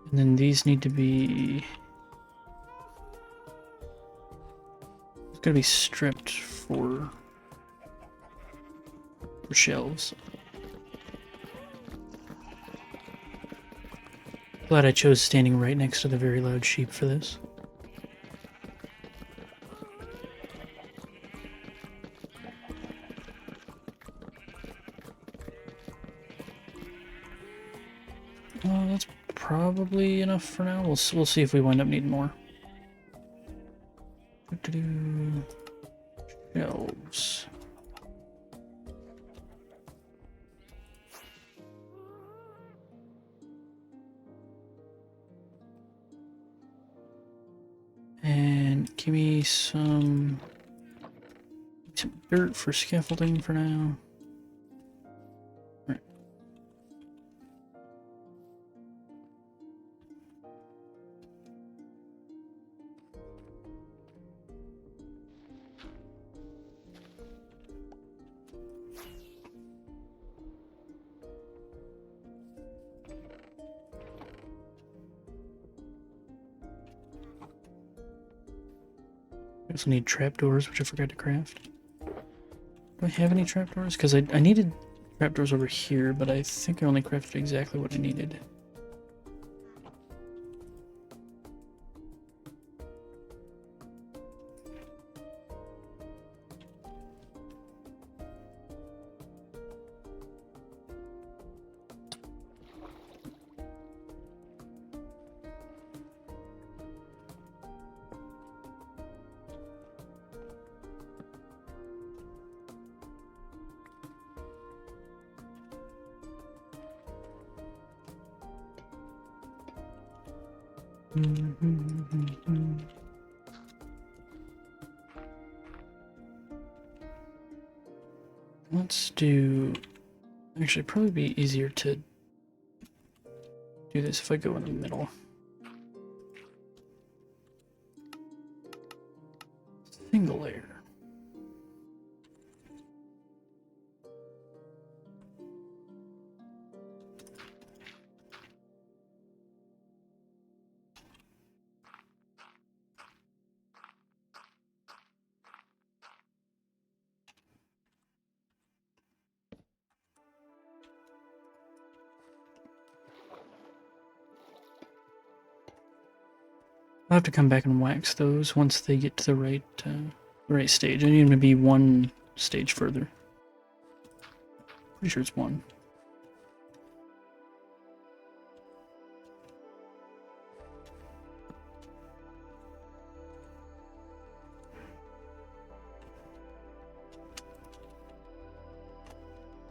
A: And then these need to be... It's gotta be stripped for shelves. Glad I chose standing right next to the very loud sheep for this. That's probably enough for now. We'll see if we wind up needing more. Shelves. And give me some dirt for scaffolding for now. Right. I also need trapdoors, which I forgot to craft. Do I have any trapdoors? Because I needed trapdoors over here, but I think I only crafted exactly what I needed. Let's do... Actually, it'd probably be easier to do this if I go in the middle. Single layer. I'll have to come back and wax those once they get to the right stage. I need them to be one stage further. Pretty sure it's one.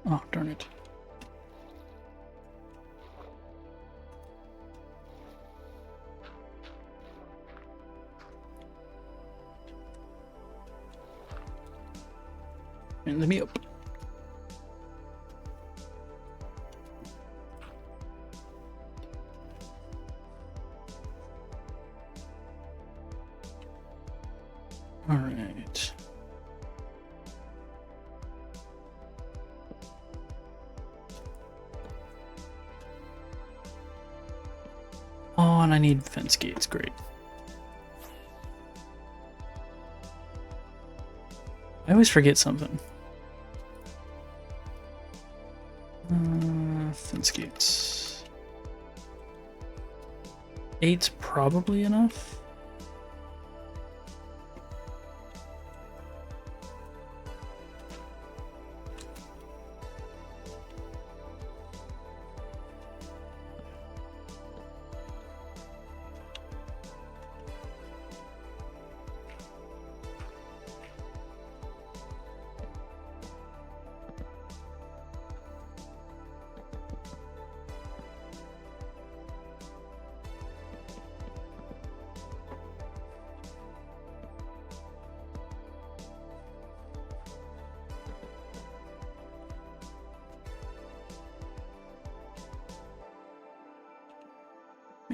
A: Oh, darn it. And let me up. All right. Oh, and I need fence gates. Great. I always forget something. Fence gates. 8's probably enough.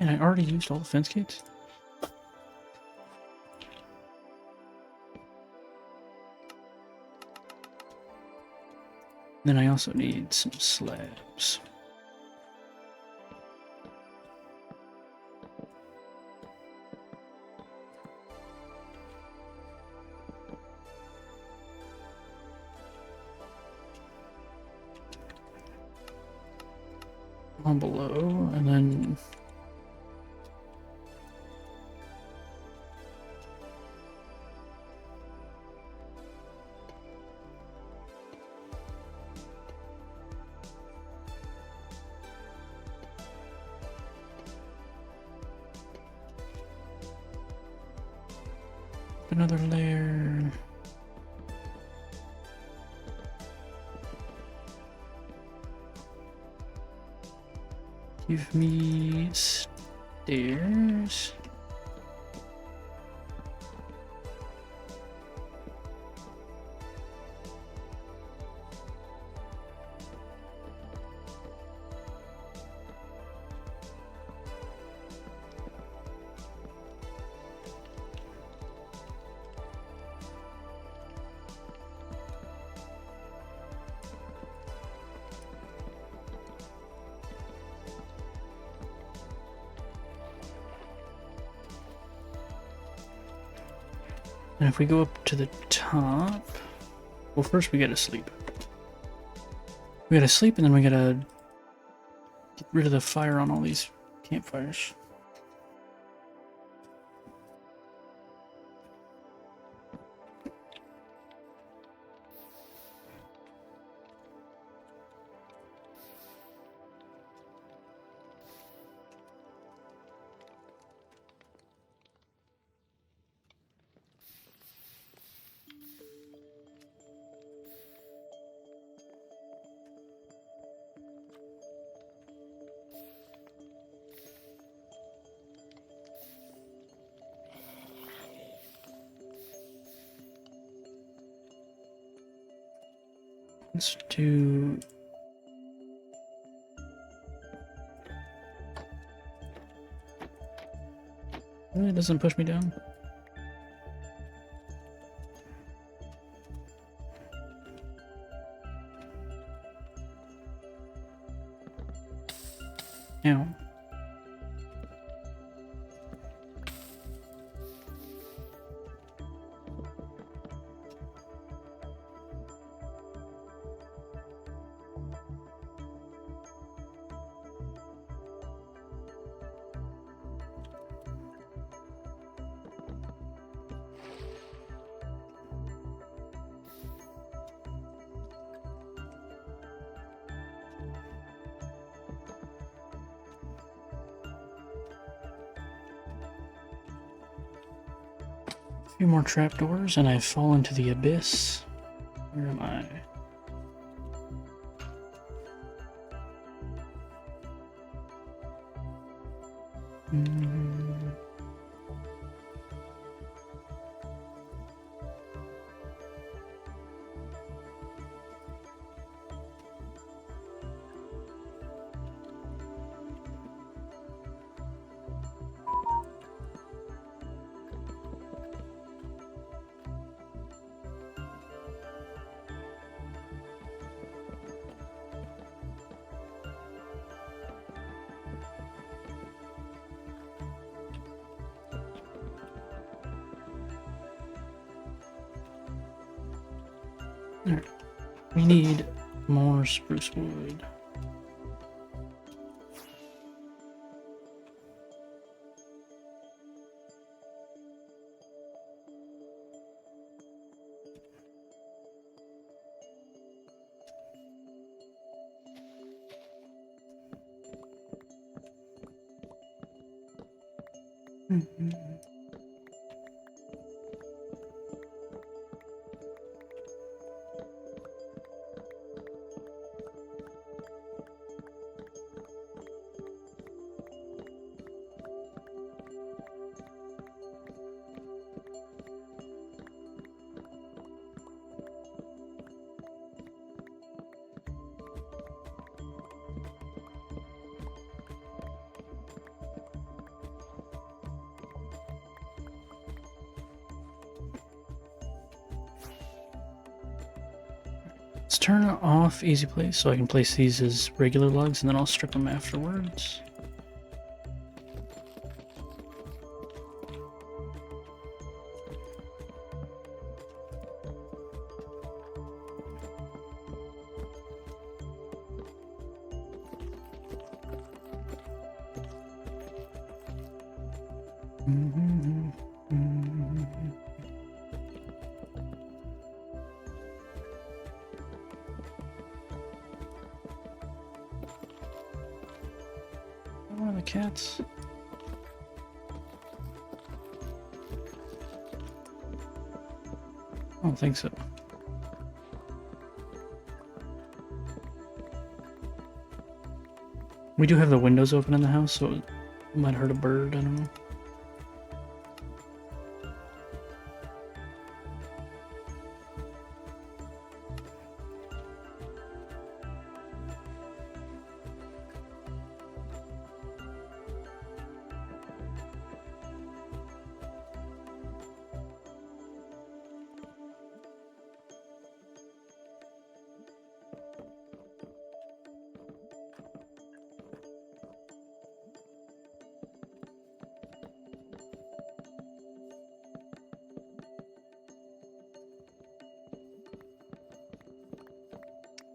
A: And I already used all the fence gates? Then I also need some slabs. On below, and then another layer. Give me stairs. And if we go up to the top, well, first we gotta sleep. We gotta sleep, and then we gotta get rid of the fire on all these campfires. Let's do... Really doesn't push me down. Ow. few more trapdoors, and I fall into the abyss. Where am I? Alright. We need more spruce wood. Let's turn off easy place so I can place these as regular logs and then I'll strip them afterwards. Where are the cats? I don't think so. We do have the windows open in the house, so it might hurt a bird, I don't know.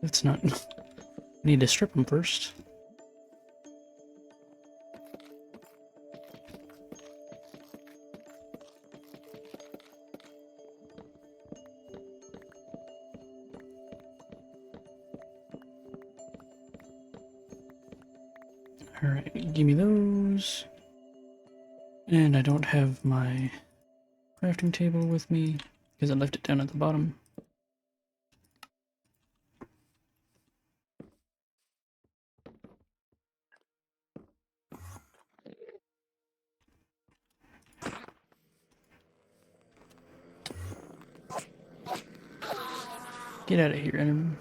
A: That's not... I need to strip them first. Alright, give me those. And I don't have my crafting table with me because I left it down at the bottom. Get out of here, enemy.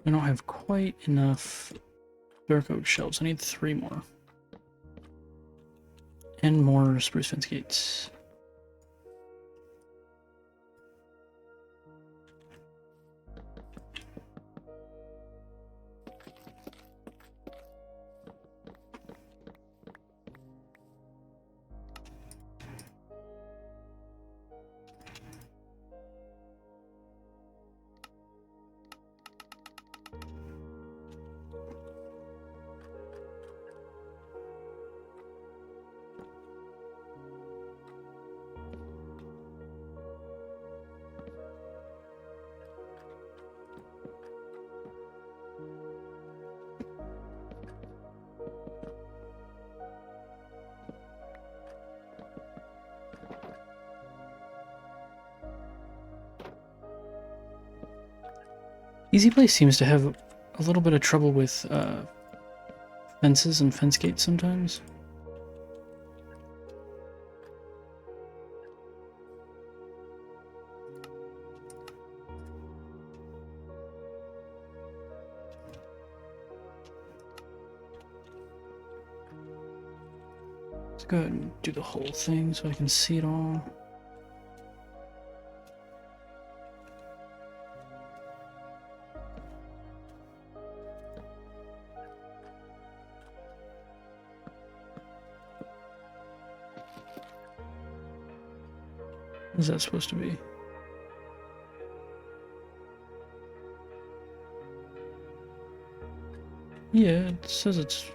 A: I don't have quite enough dark oak shelves. I need 3 more. And more spruce fence gates. Easy Play seems to have a little bit of trouble with fences and fence gates sometimes. Let's go ahead and do the whole thing so I can see it all. What is that supposed to be? Yeah, it says it's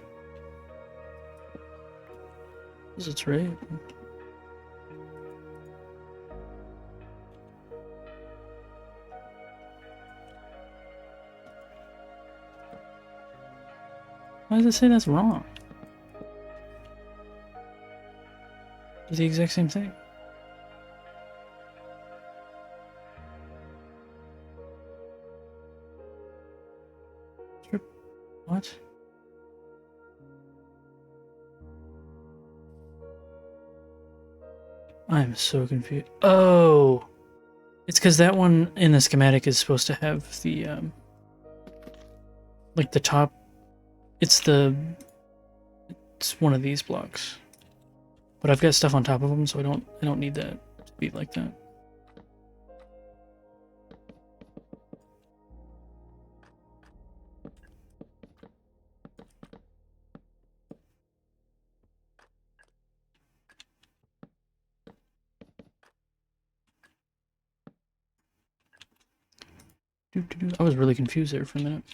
A: right. Why does it say that's wrong? It's the exact same thing. What? I'm so confused. Oh! It's because that one in the schematic is supposed to have the, like the top... It's one of these blocks. But I've got stuff on top of them, so I don't need that to be like that. I was really confused there for a minute.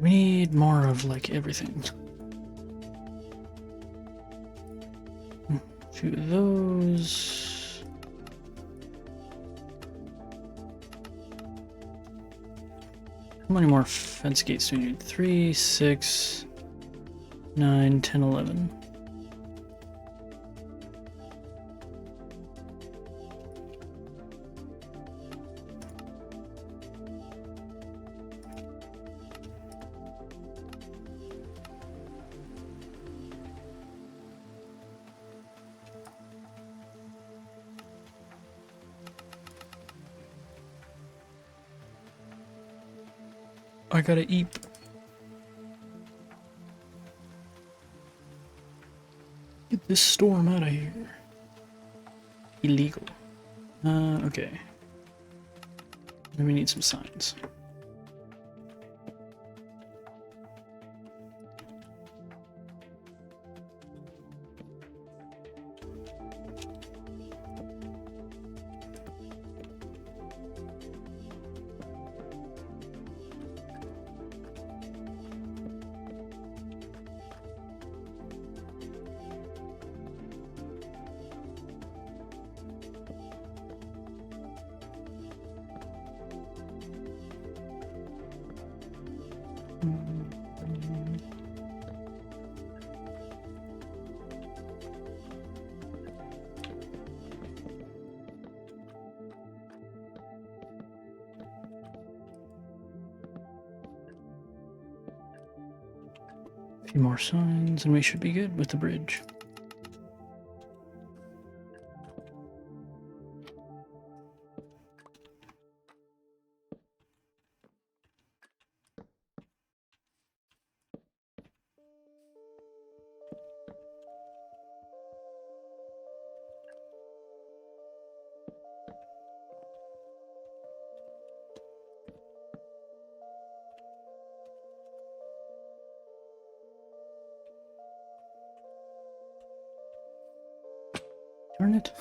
A: We need more of, like, everything. A few of those. How many more fence gates do we need? 3, 6, 9, 10, 11. I gotta eat. Get this storm out of here. Illegal. Okay. Then we need some signs. A few more signs and we should be good with the bridge. Darn it.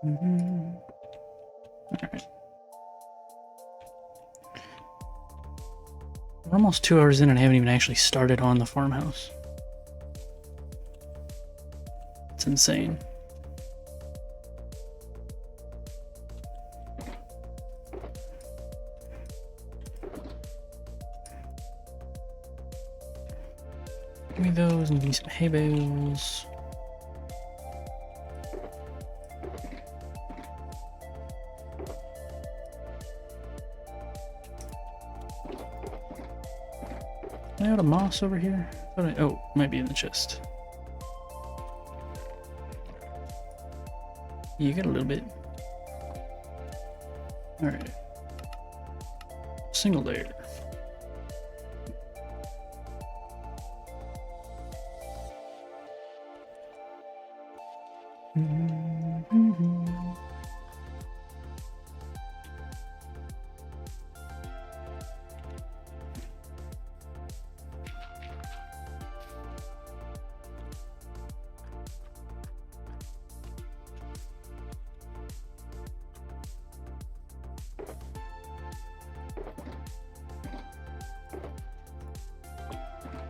A: Alright. We're almost 2 hours in and I haven't even actually started on the farmhouse. It's insane. Give me those and give me some hay bales. Am I out of moss over here? Oh, might be in the chest. You got a little bit. Alright. Single layer.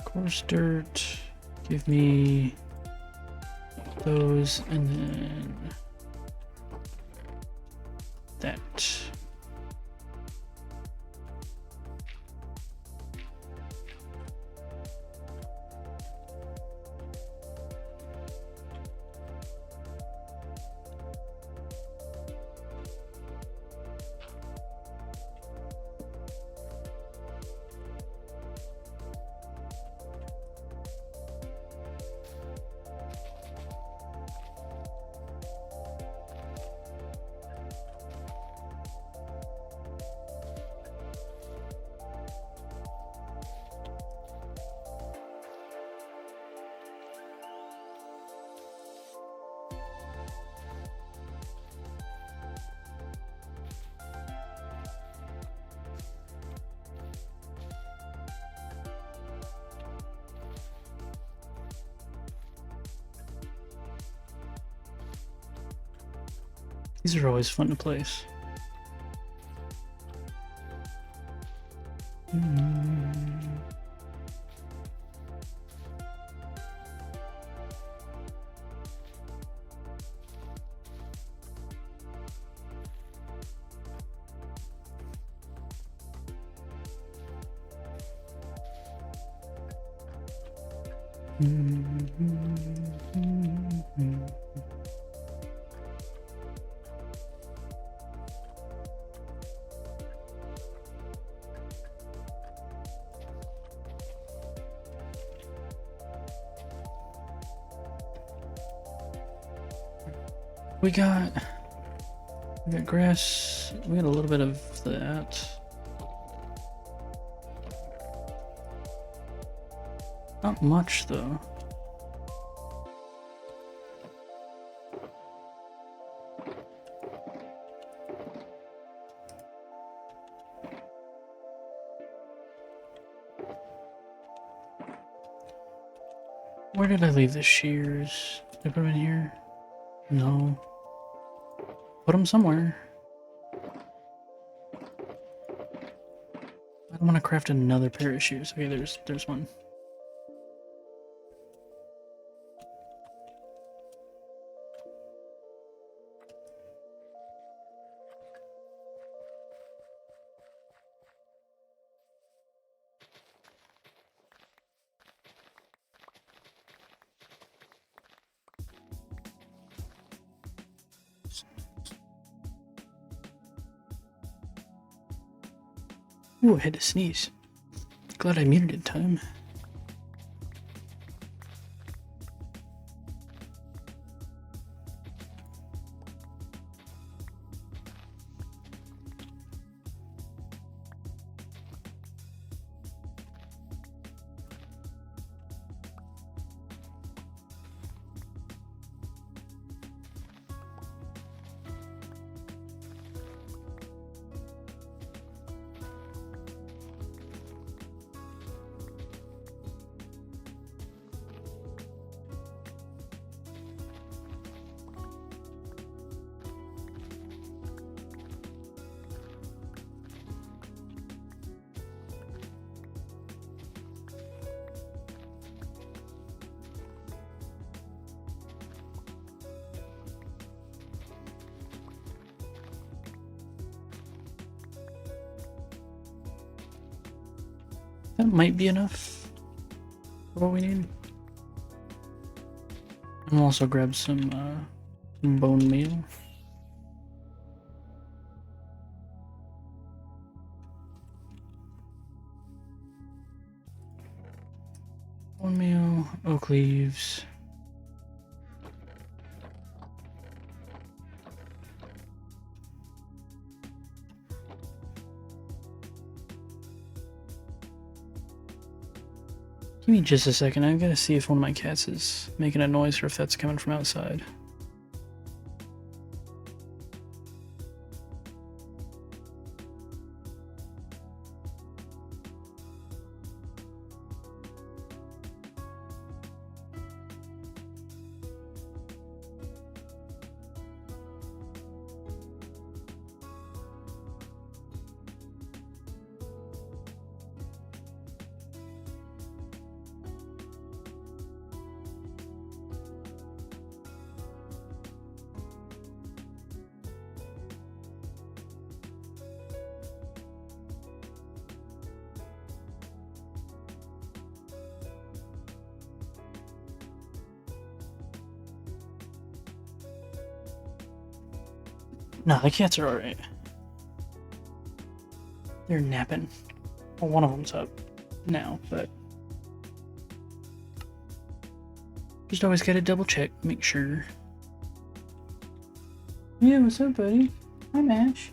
A: Coarse dirt. Give me those and then that. These are always fun to place. We got grass. We got a little bit of that. Not much though. Where did I leave the shears? Did I put them in here? No. Put them somewhere. I don't want to craft another pair of shears. Okay, there's one. Ooh, I had to sneeze. Glad I muted it in time. That might be enough for what we need. And we'll also grab some bone meal. Bone meal, oak leaves. Give me just a second, I've got to see if one of my cats is making a noise or if that's coming from outside. No, the cats are alright. They're napping. Well, one of them's up now, but just always gotta double check, make sure. Yeah, what's up, buddy? Hi, Mash.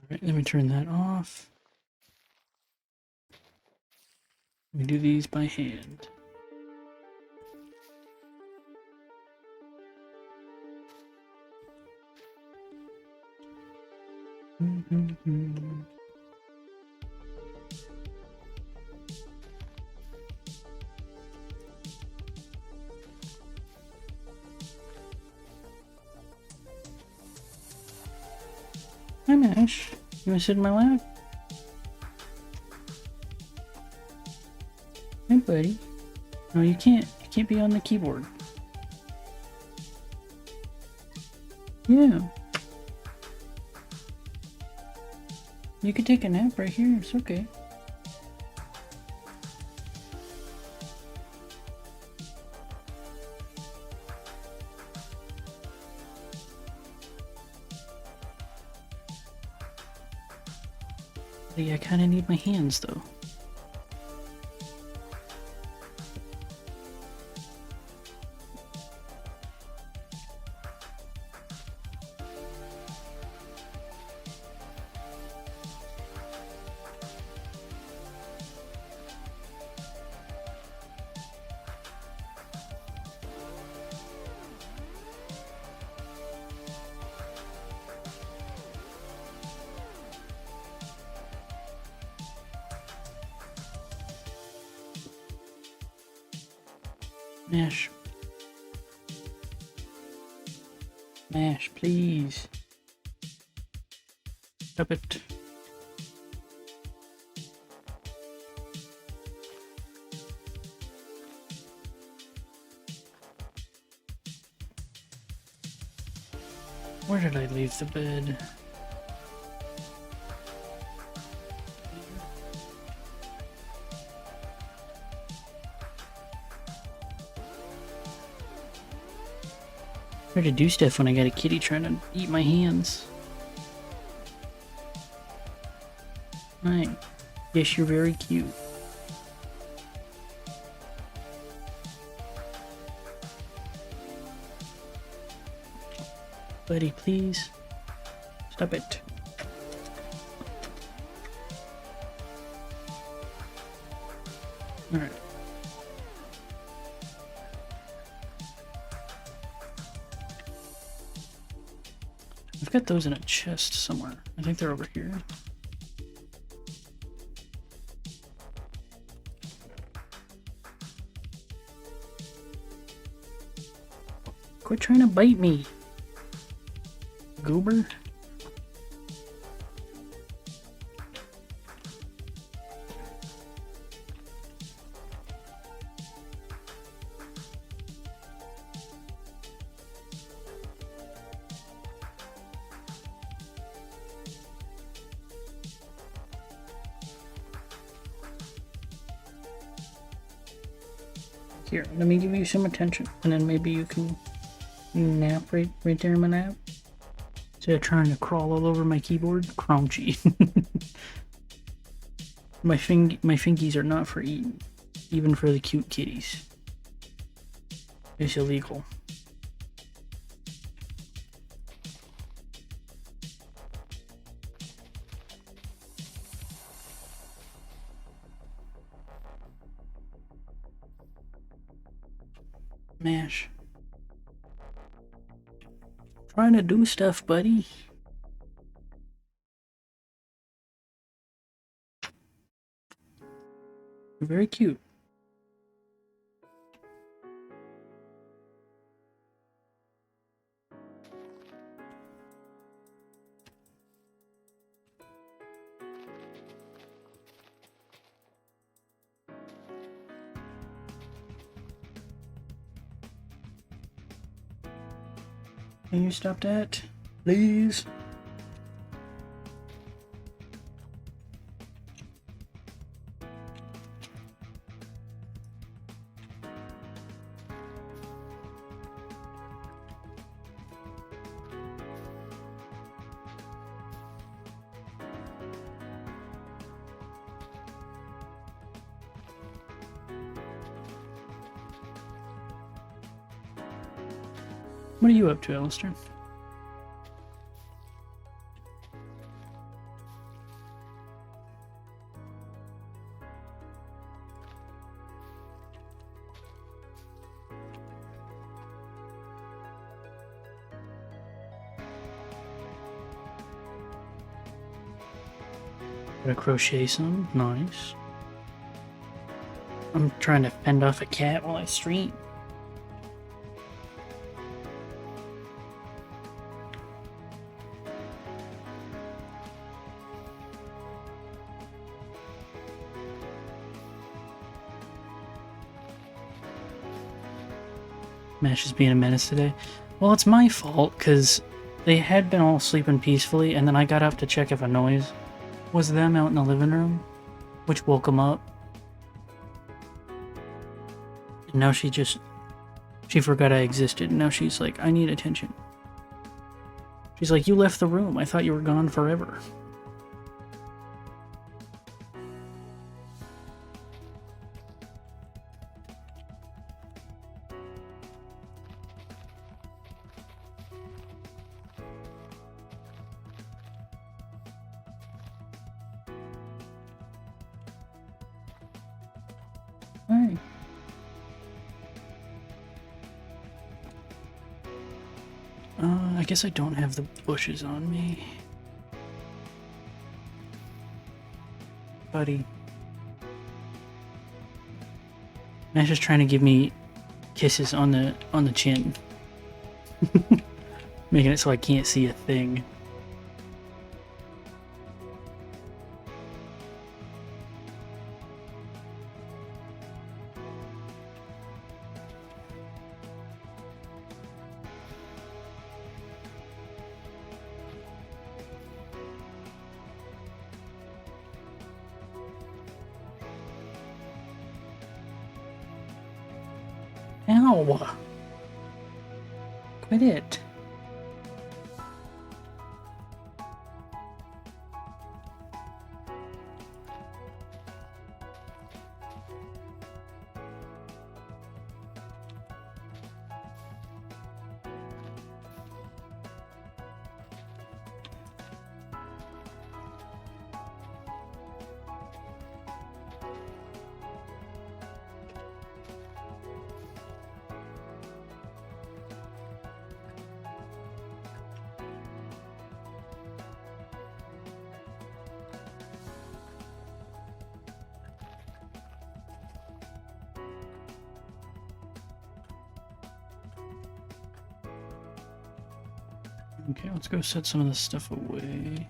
A: Alright, let me turn that off. Let me do these by hand. Hi, Mash. You wanna sit in my lap? Hey, buddy. No, you can't. You can't be on the keyboard. Yeah. You can take a nap right here. It's okay. I kind of need my hands, though. Mash. Mash, please. Stop it. Where did I leave the bed? Hard to do stuff when I got a kitty trying to eat my hands. Right. Yes, you're very cute. Buddy, please. Stop it. Alright. I've got those in a chest somewhere. I think they're over here. Quit trying to bite me, goober. Here, let me give you some attention, and then maybe you can nap right there in my nap. Instead of trying to crawl all over my keyboard, crunchy. my fingies are not for eating, even for the cute kitties. It's illegal. Mash. Trying to do stuff, buddy. You're very cute. Can you stop that, please? What are you up to, Alistair? Gonna crochet some. Nice. I'm trying to fend off a cat while I stream. Mash is being a menace today. Well, it's my fault, because they had been all sleeping peacefully, and then I got up to check if a noise was them out in the living room, which woke them up. And now she forgot I existed, and now she's like, I need attention. She's like, you left the room. I thought you were gone forever. Alright. I guess I don't have the bushes on me. Buddy. Mash is trying to give me kisses on the chin. Making it so I can't see a thing. Ow! Quit it. Okay, let's go set some of this stuff away.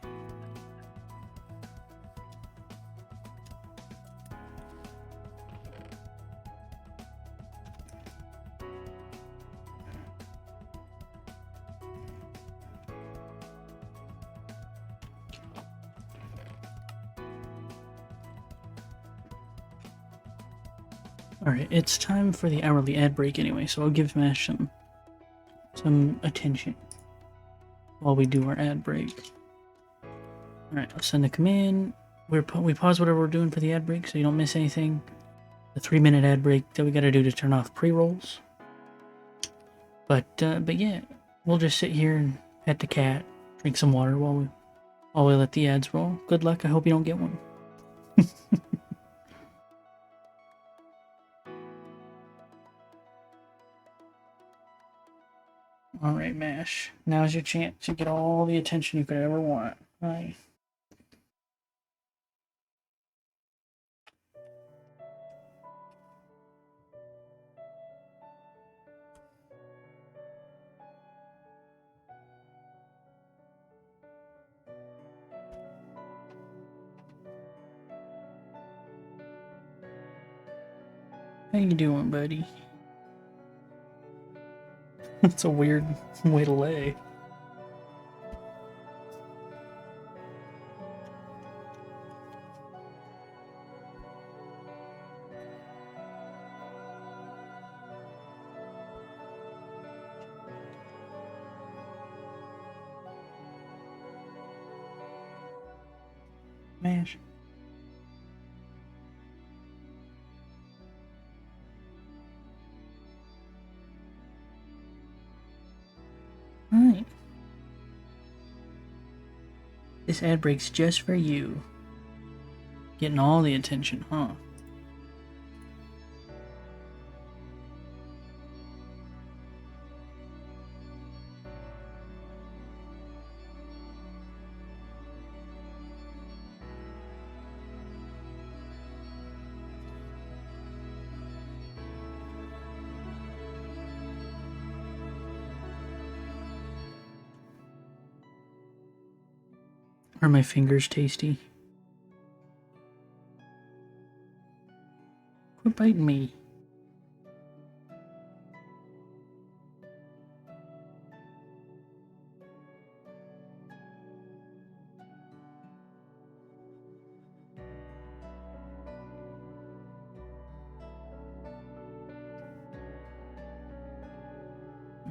A: Alright, it's time for the hourly ad break anyway, so I'll give Mash some attention while we do our ad break. Alright, I'll send the command. We pause whatever we're doing for the ad break so you don't miss anything. The 3-minute ad break that we gotta do to turn off pre-rolls. But yeah, we'll just sit here and pet the cat, drink some water while we let the ads roll. Good luck, I hope you don't get one. Alright, Mash. Now's your chance to get all the attention you could ever want. Alright. How you doing, buddy? That's a weird way to lay. Mash. Alright. This ad break's just for you. Getting all the attention, huh? Are my fingers tasty? Quit biting me.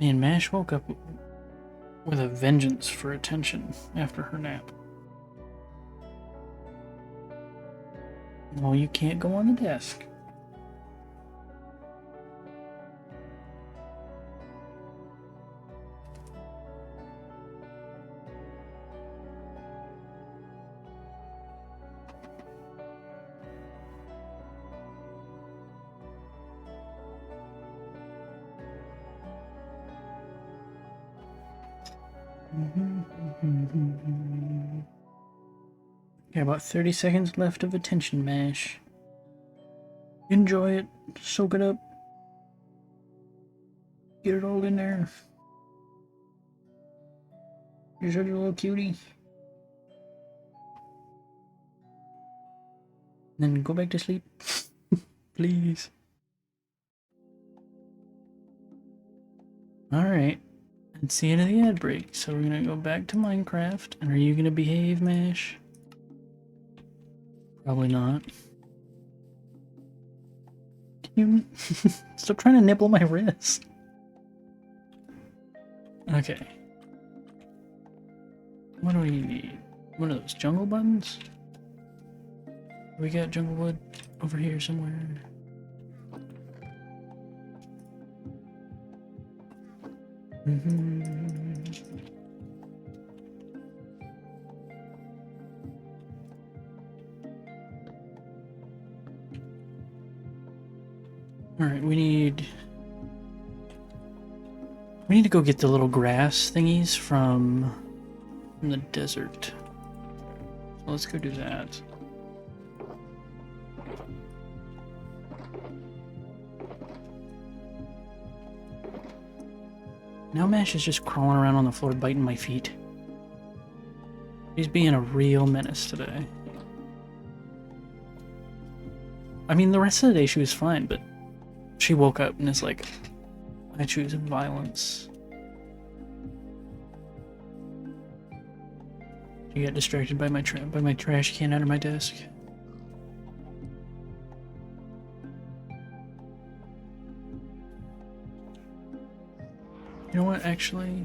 A: Man, Mash woke up with a vengeance for attention after her nap. Well, you can't go on the desk. Got about 30 seconds left of attention, Mash. Enjoy it. Soak it up. Get it all in there. You're such a little cutie. Then go back to sleep. Please. Alright. It's the end of the ad break, so we're gonna go back to Minecraft. And are you gonna behave, Mash? Probably not. Can you stop trying to nibble my wrist? Okay. What do we need? One of those jungle buttons? We got jungle wood over here somewhere. Alright, we need to go get the little grass thingies from the desert. So let's go do that. Now Mash is just crawling around on the floor biting my feet. He's being a real menace today. I mean, the rest of the day she was fine, but she woke up and is like, I choose violence. She got distracted by my trash can under my desk. You know what, actually?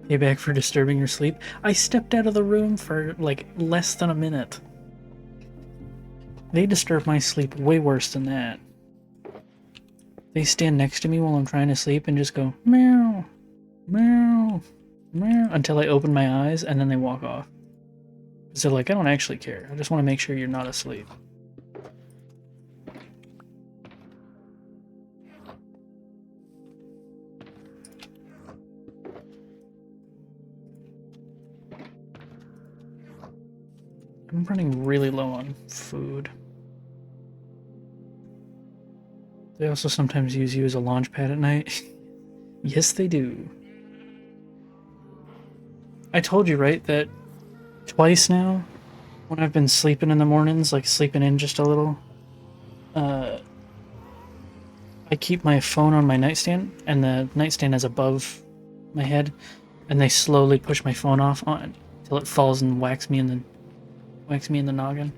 A: Payback for disturbing your sleep. I stepped out of the room for, like, less than a minute. They disturb my sleep way worse than that. They stand next to me while I'm trying to sleep and just go, meow, meow, meow, until I open my eyes, and then they walk off. So, like, I don't actually care. I just want to make sure you're not asleep. I'm running really low on food. They also sometimes use you as a launch pad at night. Yes, they do. I told you, right, that twice now, when I've been sleeping in the mornings, like sleeping in just a little, I keep my phone on my nightstand, and the nightstand is above my head, and they slowly push my phone off on until it falls and whacks me in the noggin.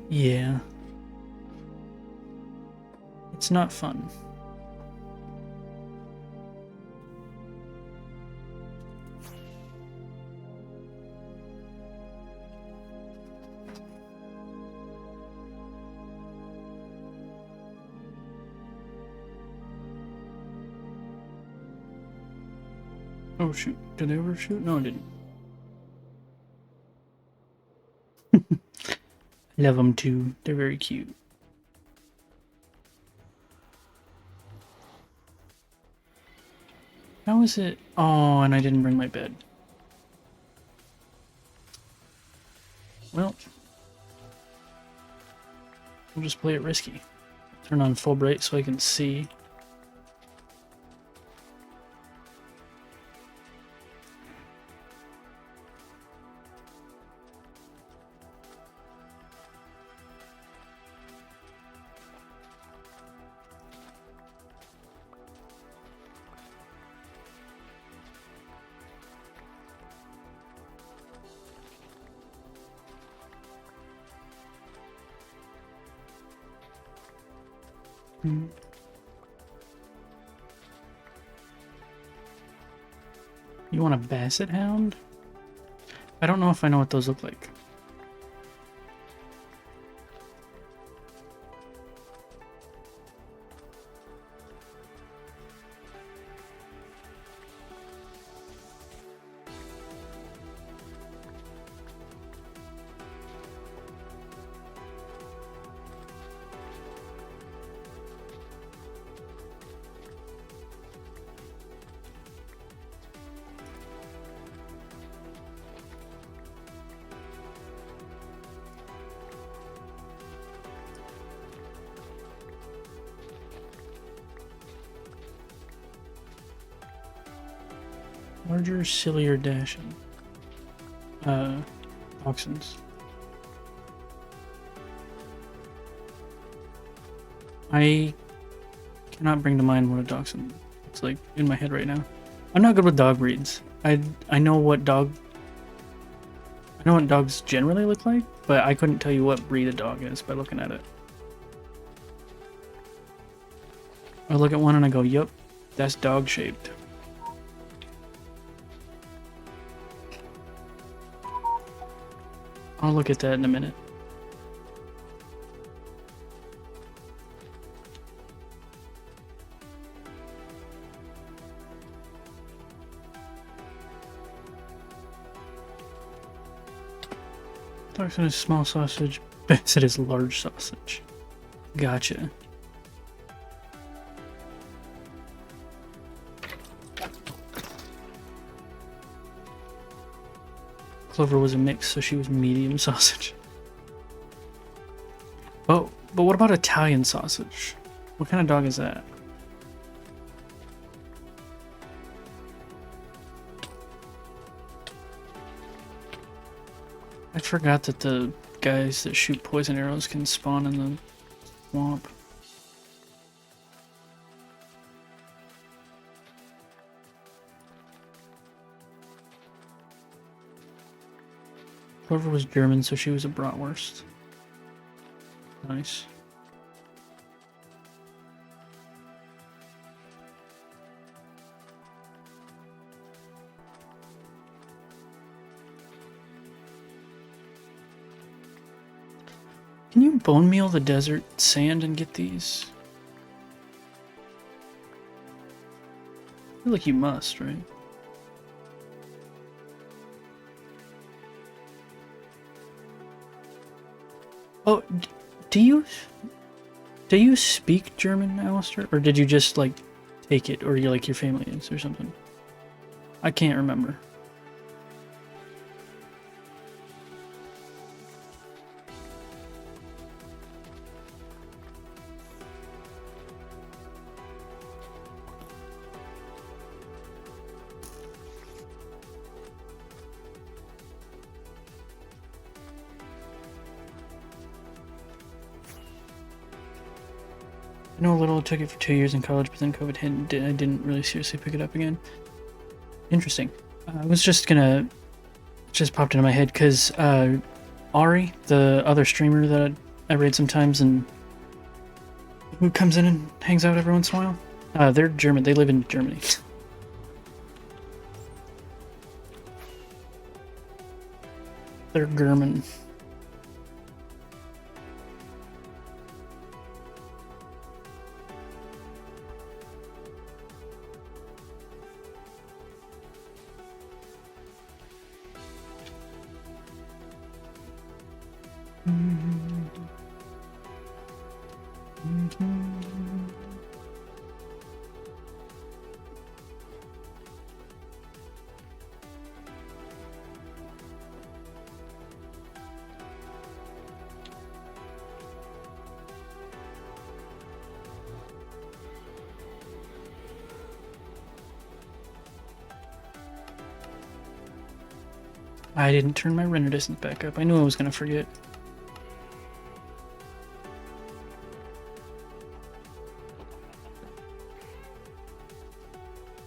A: Yeah. It's not fun. Oh shoot, did I overshoot? No, I didn't. Love them too, they're very cute. How is it? Oh, and I didn't bring my bed. Well, we'll just play it risky. Turn on full bright so I can see. You want a basset hound? I don't know if I know what those look like. Larger, sillier dashing. Dachshunds. I cannot bring to mind what a dachshund looks like in my head right now. I'm not good with dog breeds. I know what dogs generally look like, but I couldn't tell you what breed a dog is by looking at it. I look at one and I go, "Yup, that's dog shaped." I'll look at that in a minute. Dachshund is small sausage, basset is large sausage. Gotcha. Clover was a mix, so she was medium sausage. Oh, But what about Italian sausage? What kind of dog is that? I forgot that the guys that shoot poison arrows can spawn in the swamp. Clover was German, so she was a bratwurst. Nice. Can you bone meal the desert sand and get these? I feel like you must, right? Oh, do you speak German, Alistair? Or did you just, like, take it, or you like your family is, or something? I can't remember. I know a little, took it for 2 years in college, but then COVID hit and I didn't really seriously pick it up again. Interesting. I was just gonna, just popped into my head because Ari, the other streamer that I raid sometimes and who comes in and hangs out every once in a while, they're German. They live in Germany. They're German. I didn't turn my render distance back up. I knew I was gonna forget.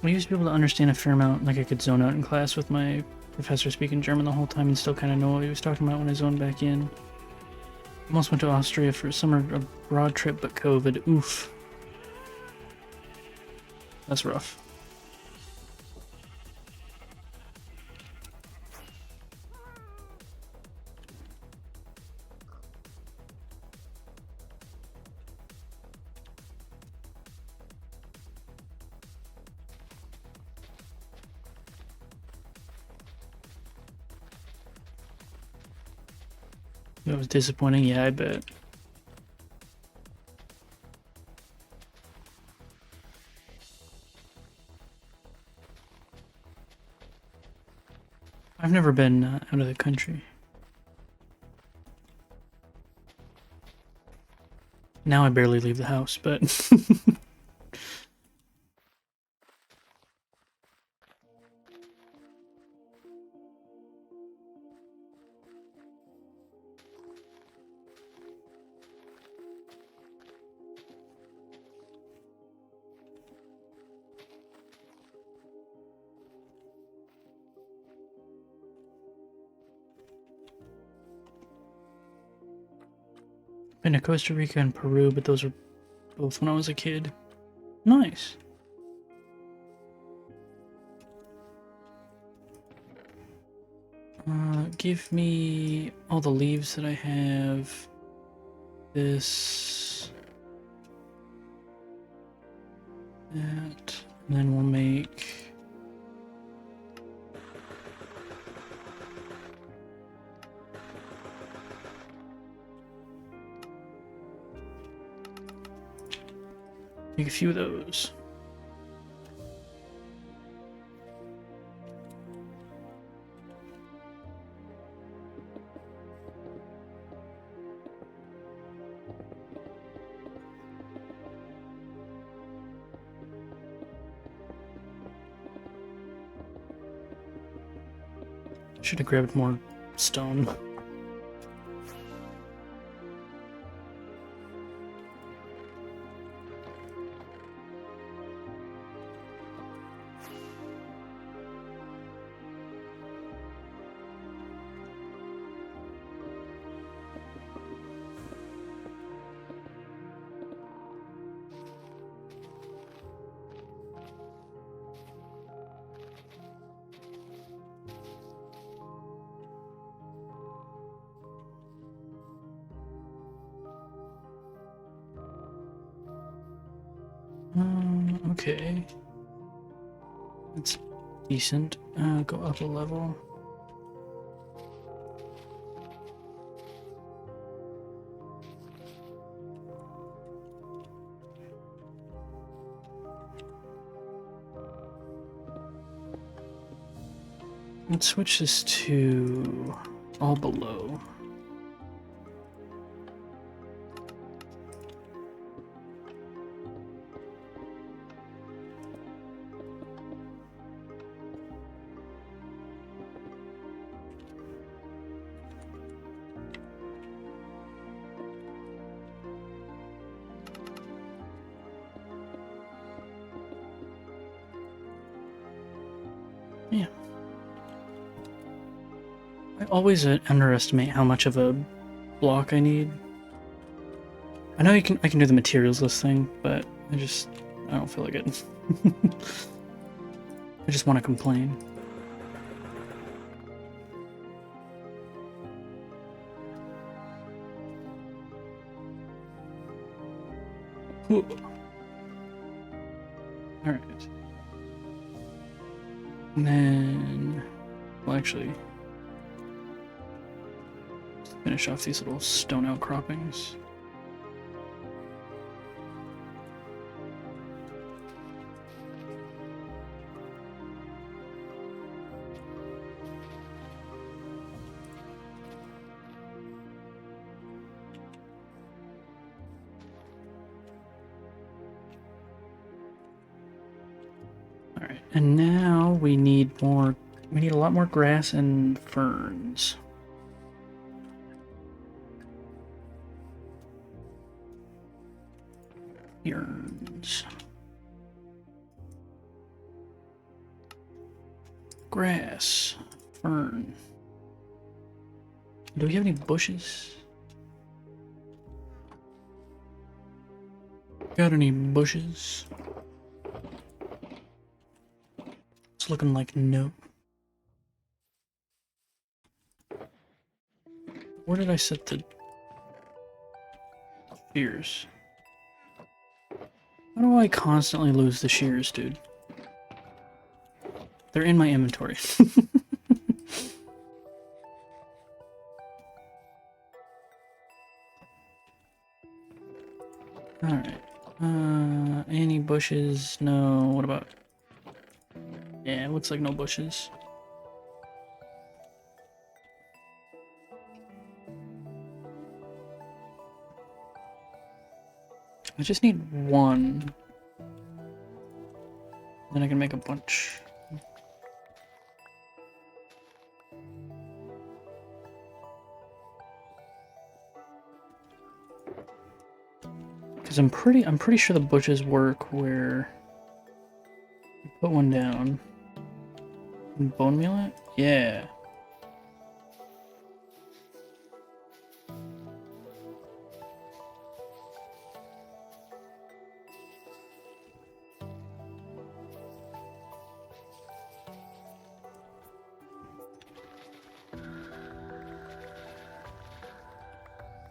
A: I used to be able to understand a fair amount, like I could zone out in class with my professor speaking German the whole time and still kind of know what he was talking about when I zoned back in. Almost went to Austria for a summer abroad trip, but COVID, oof. That's rough. That was disappointing, yeah, I bet. I've never been out of the country. Now I barely leave the house, but been to Costa Rica and Peru, but those were both when I was a kid. Nice. Give me all the leaves that I have. This. That. And then we'll make... Make a few of those. Should have grabbed more stone. Okay. That's decent. Go up a level. Let's switch this to all below. Yeah. I always underestimate how much of a block I need. I know I can do the materials list thing, but I don't feel like it. I just want to complain. Alright. And then, well, actually, finish off these little stone outcroppings. Alright, and now we need a lot more grass and ferns. Ferns. Grass. Fern. Do we have any bushes? Got any bushes? It's looking like no. Where did I set the shears? Why do I constantly lose the shears, dude? They're in my inventory. Alright. Any bushes? No. What about... Yeah, it looks like no bushes. I just need one. Then I can make a bunch. Because I'm pretty sure the bushes work where you put one down and bone meal it? Yeah.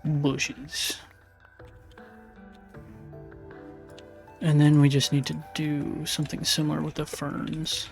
A: Bushes. And then we just need to do something similar with the ferns.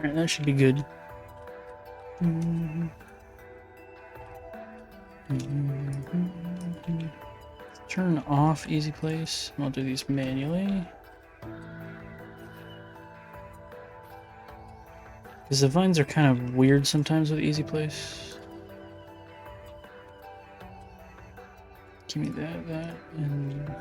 A: Alright, that should be good. Turn off easy place. I'll do these manually. Because the vines are kind of weird sometimes with easy place. Give me that, and...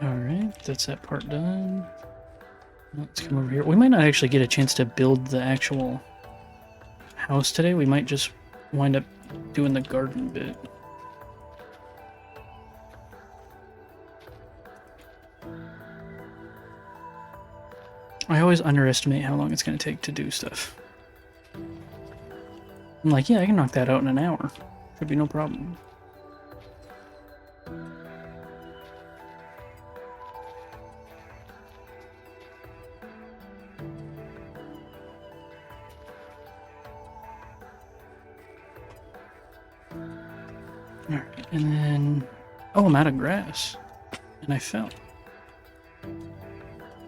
A: Alright, that's that part done. Let's come over here. We might not actually get a chance to build the actual house today. We might just wind up doing the garden bit. I always underestimate how long it's going to take to do stuff. I'm like, yeah, I can knock that out in an hour. Should be no problem. Alright, and then... Oh, I'm out of grass. And I fell.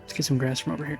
A: Let's get some grass from over here.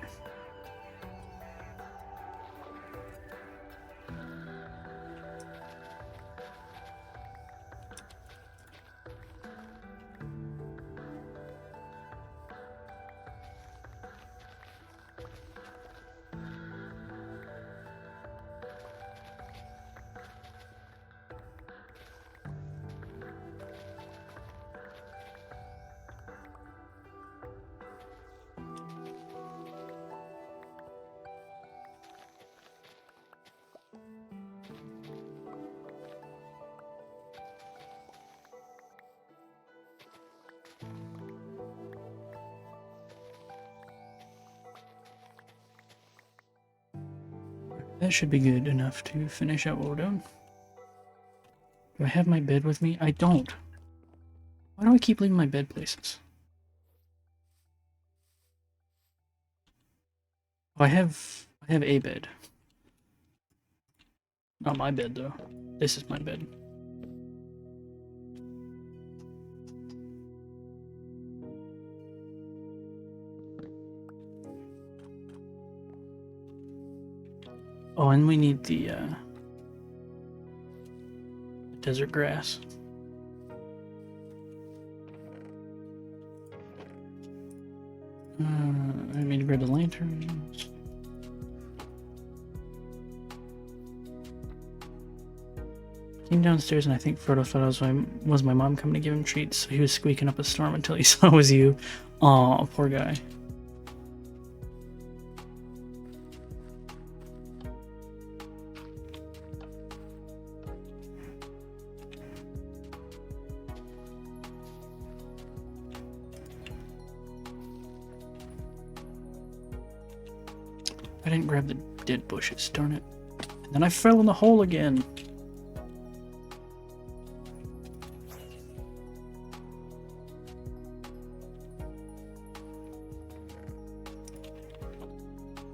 A: That should be good enough to finish out what we're doing. Do I have my bed with me? I don't. Why do I keep leaving my bed places? Oh, I have a bed. Not my bed though. This is my bed. Oh, and we need the desert grass. I need to grab the lanterns. Came downstairs and I think Frodo thought it was my mom coming to give him treats, so he was squeaking up a storm until he saw it was you. Aw, poor guy. I didn't grab the dead bushes, darn it. And then I fell in the hole again.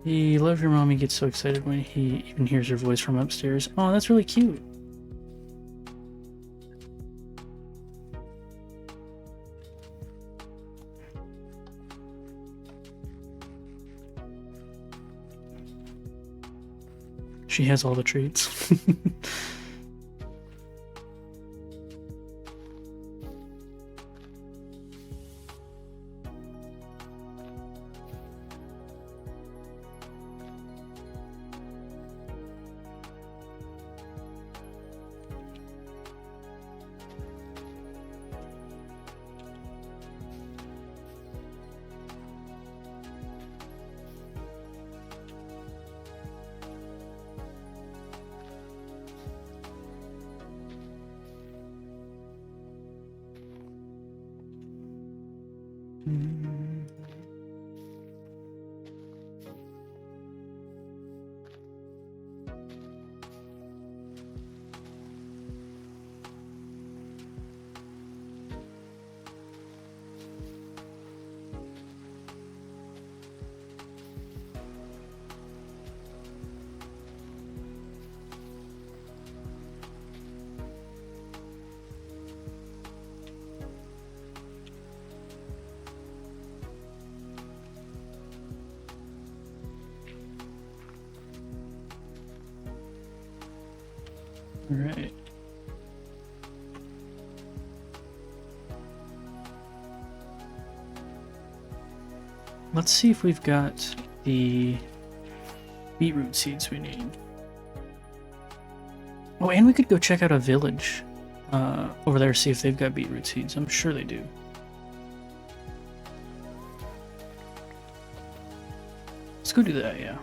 A: He loves your mom. He gets so excited when he even hears her voice from upstairs. Oh, that's really cute. She has all the treats. Mm. All right. Let's see if we've got the beetroot seeds we need. Oh, and we could go check out a village over there, see if they've got beetroot seeds. I'm sure they do. Let's go do that, yeah.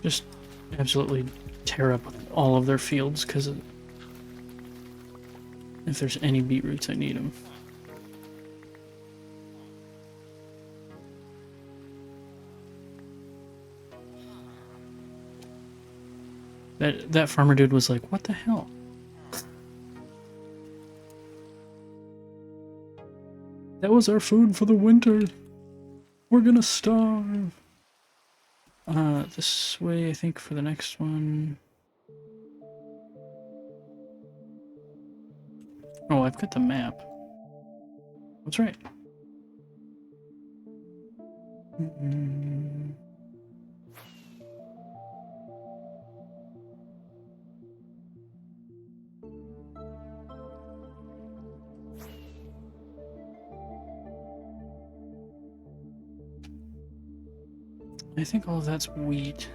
A: Just absolutely tear up all of their fields because if there's any beetroots, I need them. That farmer dude was like, "What the hell?" That was our food for the winter. We're gonna starve. This way, I think, for the next one. Oh, I've got the map. That's right. Mm-hmm. I think all of that's wheat.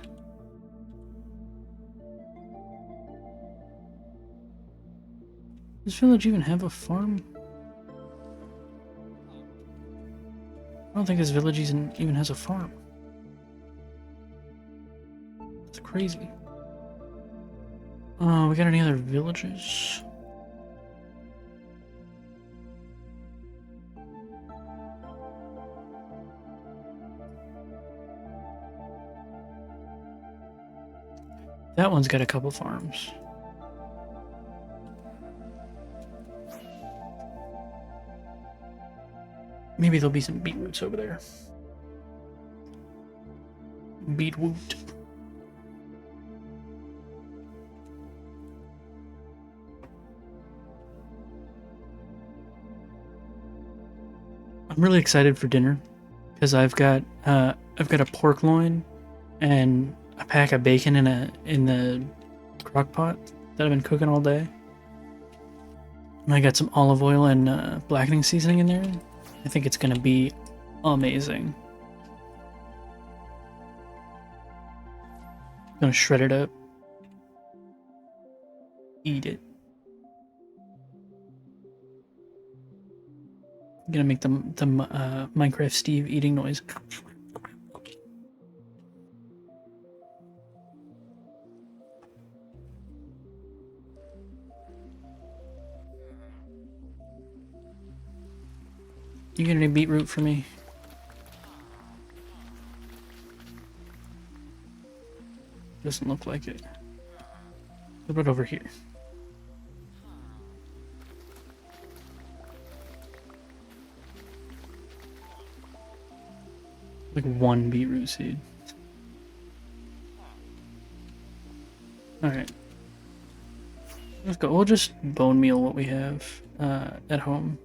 A: Does this village even have a farm? I don't think this village even has a farm. That's crazy. We got any other villages? That one's got a couple farms. Maybe there'll be some beetroots over there. Beetroot. I'm really excited for dinner because I've got a pork loin and a pack of bacon in the crock pot that I've been cooking all day. And I got some olive oil and blackening seasoning in there. I think it's gonna be amazing. Gonna shred it up. Eat it. Gonna make the Minecraft Steve eating noise. You get any beetroot for me? Doesn't look like it. What about over here? Like one beetroot seed. Alright. Let's go. We'll just bone meal what we have at home.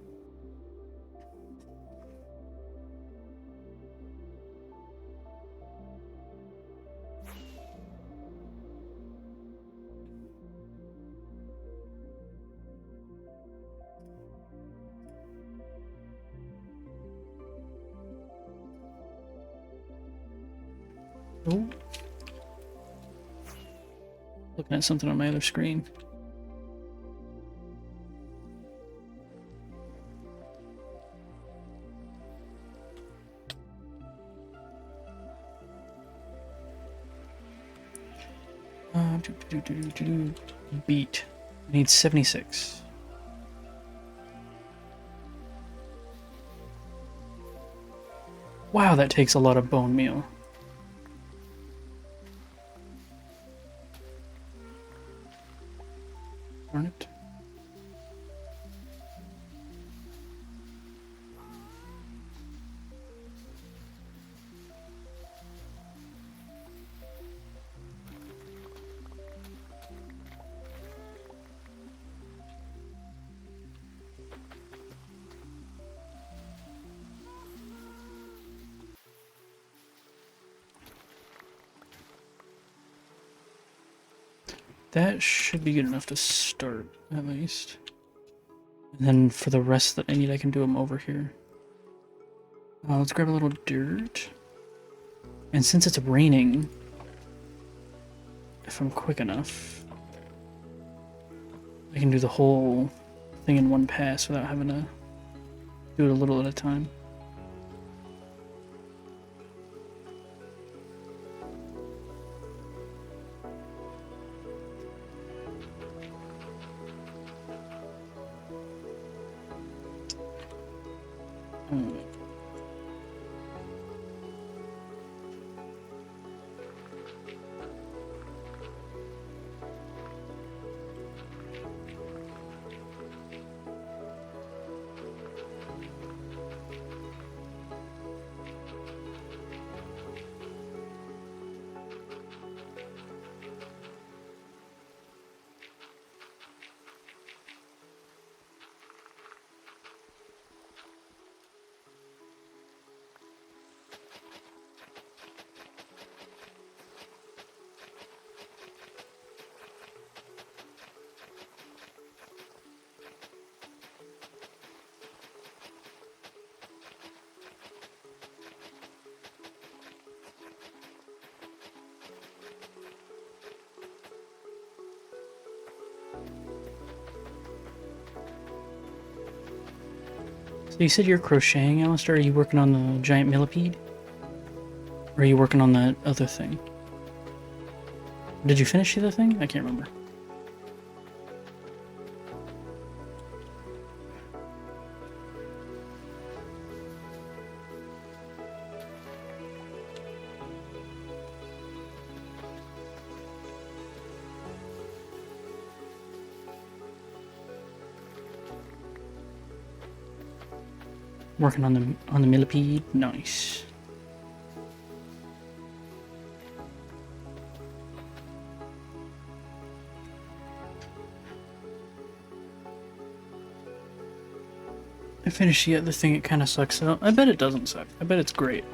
A: Oh. Looking at something on my other screen. Beet. I need 76. Wow, that takes a lot of bone meal. Darn it. That should be good enough to start, at least. And then for the rest that I need, I can do them over here. Let's grab a little dirt. And since it's raining, if I'm quick enough, I can do the whole thing in one pass without having to do it a little at a time. So you said you're crocheting, Alistair? Are you working on the giant millipede? Or are you working on that other thing? Did you finish the other thing? I can't remember. Working on the millipede. Nice. I finished the other thing. It kind of sucks out. I bet it doesn't suck. I bet it's great.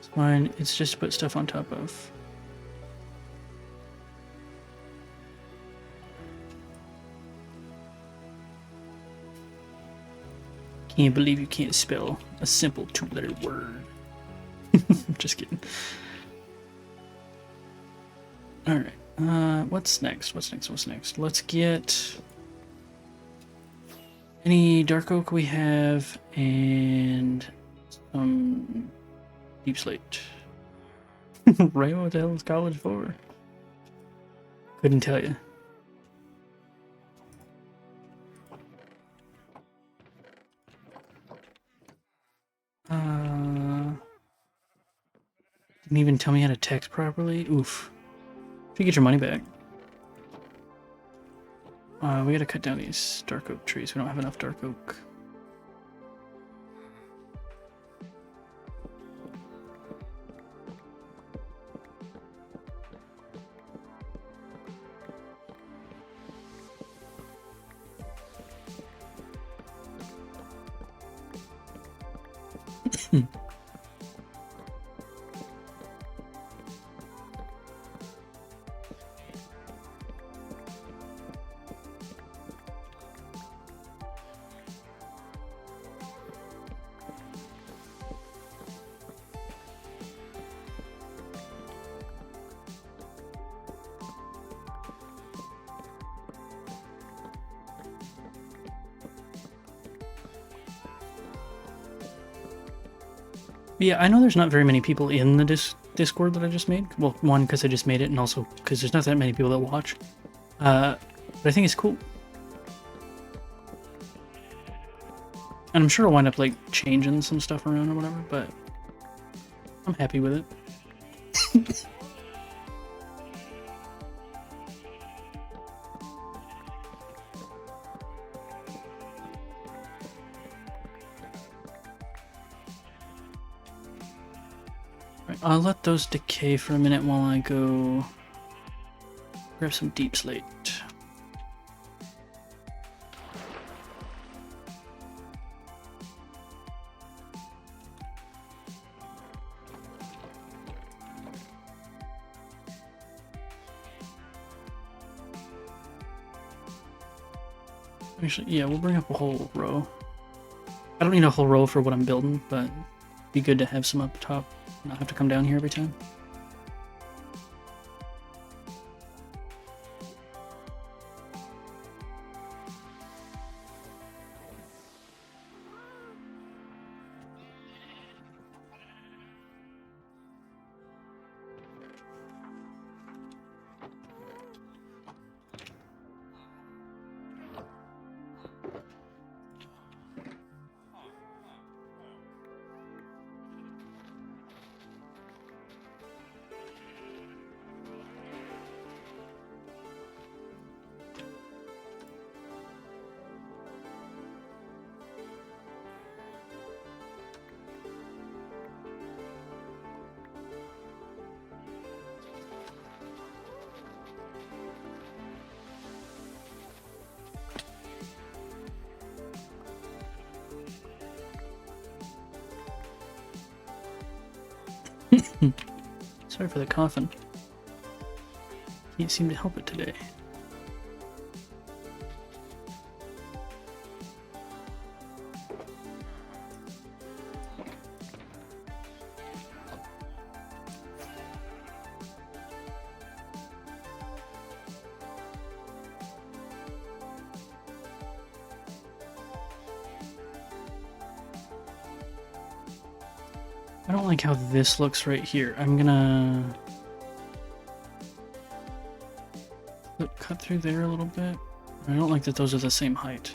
A: It's fine. It's just to put stuff on top of. Can't believe you can't spell a simple two-letter word. Just kidding. Alright, what's next? What's next? Let's get any dark oak we have and some deep slate. Right, what the hell is college for? Couldn't tell you. Didn't even tell me how to text properly. Oof. If you get your money back. We gotta cut down these dark oak trees. We don't have enough dark oak. Yeah, I know there's not very many people in the Discord that I just made. Well, one, because I just made it, and also because there's not that many people that watch. But I think it's cool. And I'm sure I'll wind up, like, changing some stuff around or whatever, but I'm happy with it. Right, I'll let those decay for a minute while I go grab some deep slate. Actually, yeah, we'll bring up a whole row. I don't need a whole row for what I'm building, but it'd be good to have some up top, not have to come down here every time. Sorry for the coughing. Can't seem to help it today. I don't like how this looks right here. I'm gonna cut through there a little bit. I don't like that those are the same height.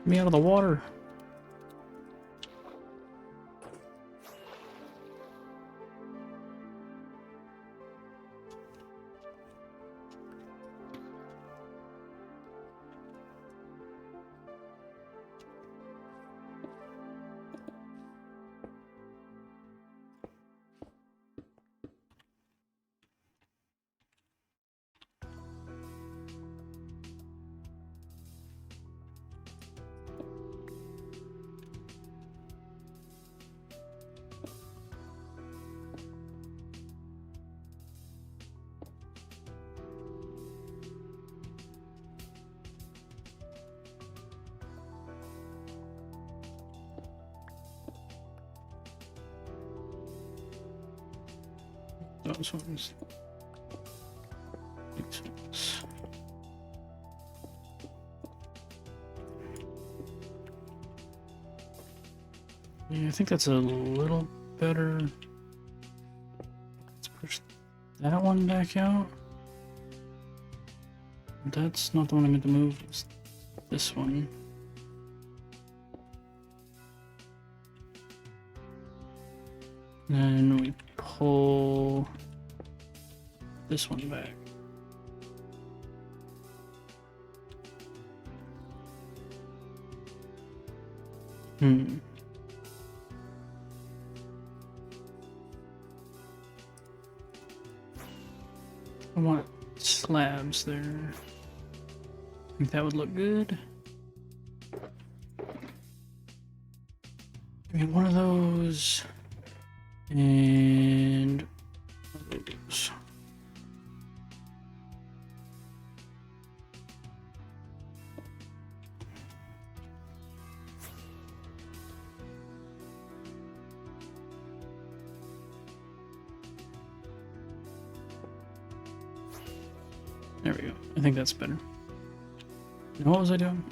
A: Get me out of the water. Those ones. These ones. Yeah, I think that's a little better. Let's push that one back out. That's not the one I meant to move. It's this one. Then we pull this one back. I want slabs there. I think that would look good. Give me one of those. And one of those. There we go. I think that's better. And what was I doing?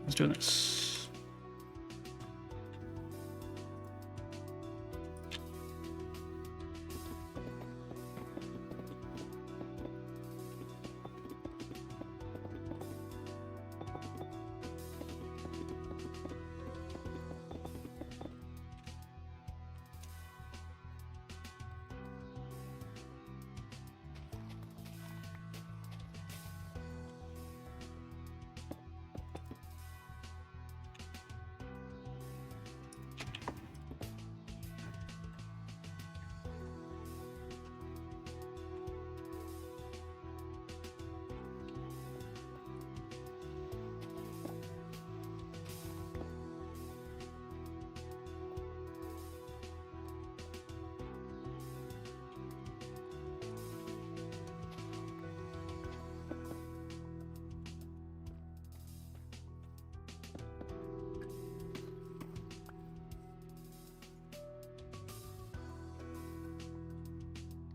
A: I was doing this.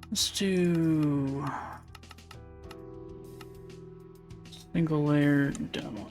A: Let's do single layer demo.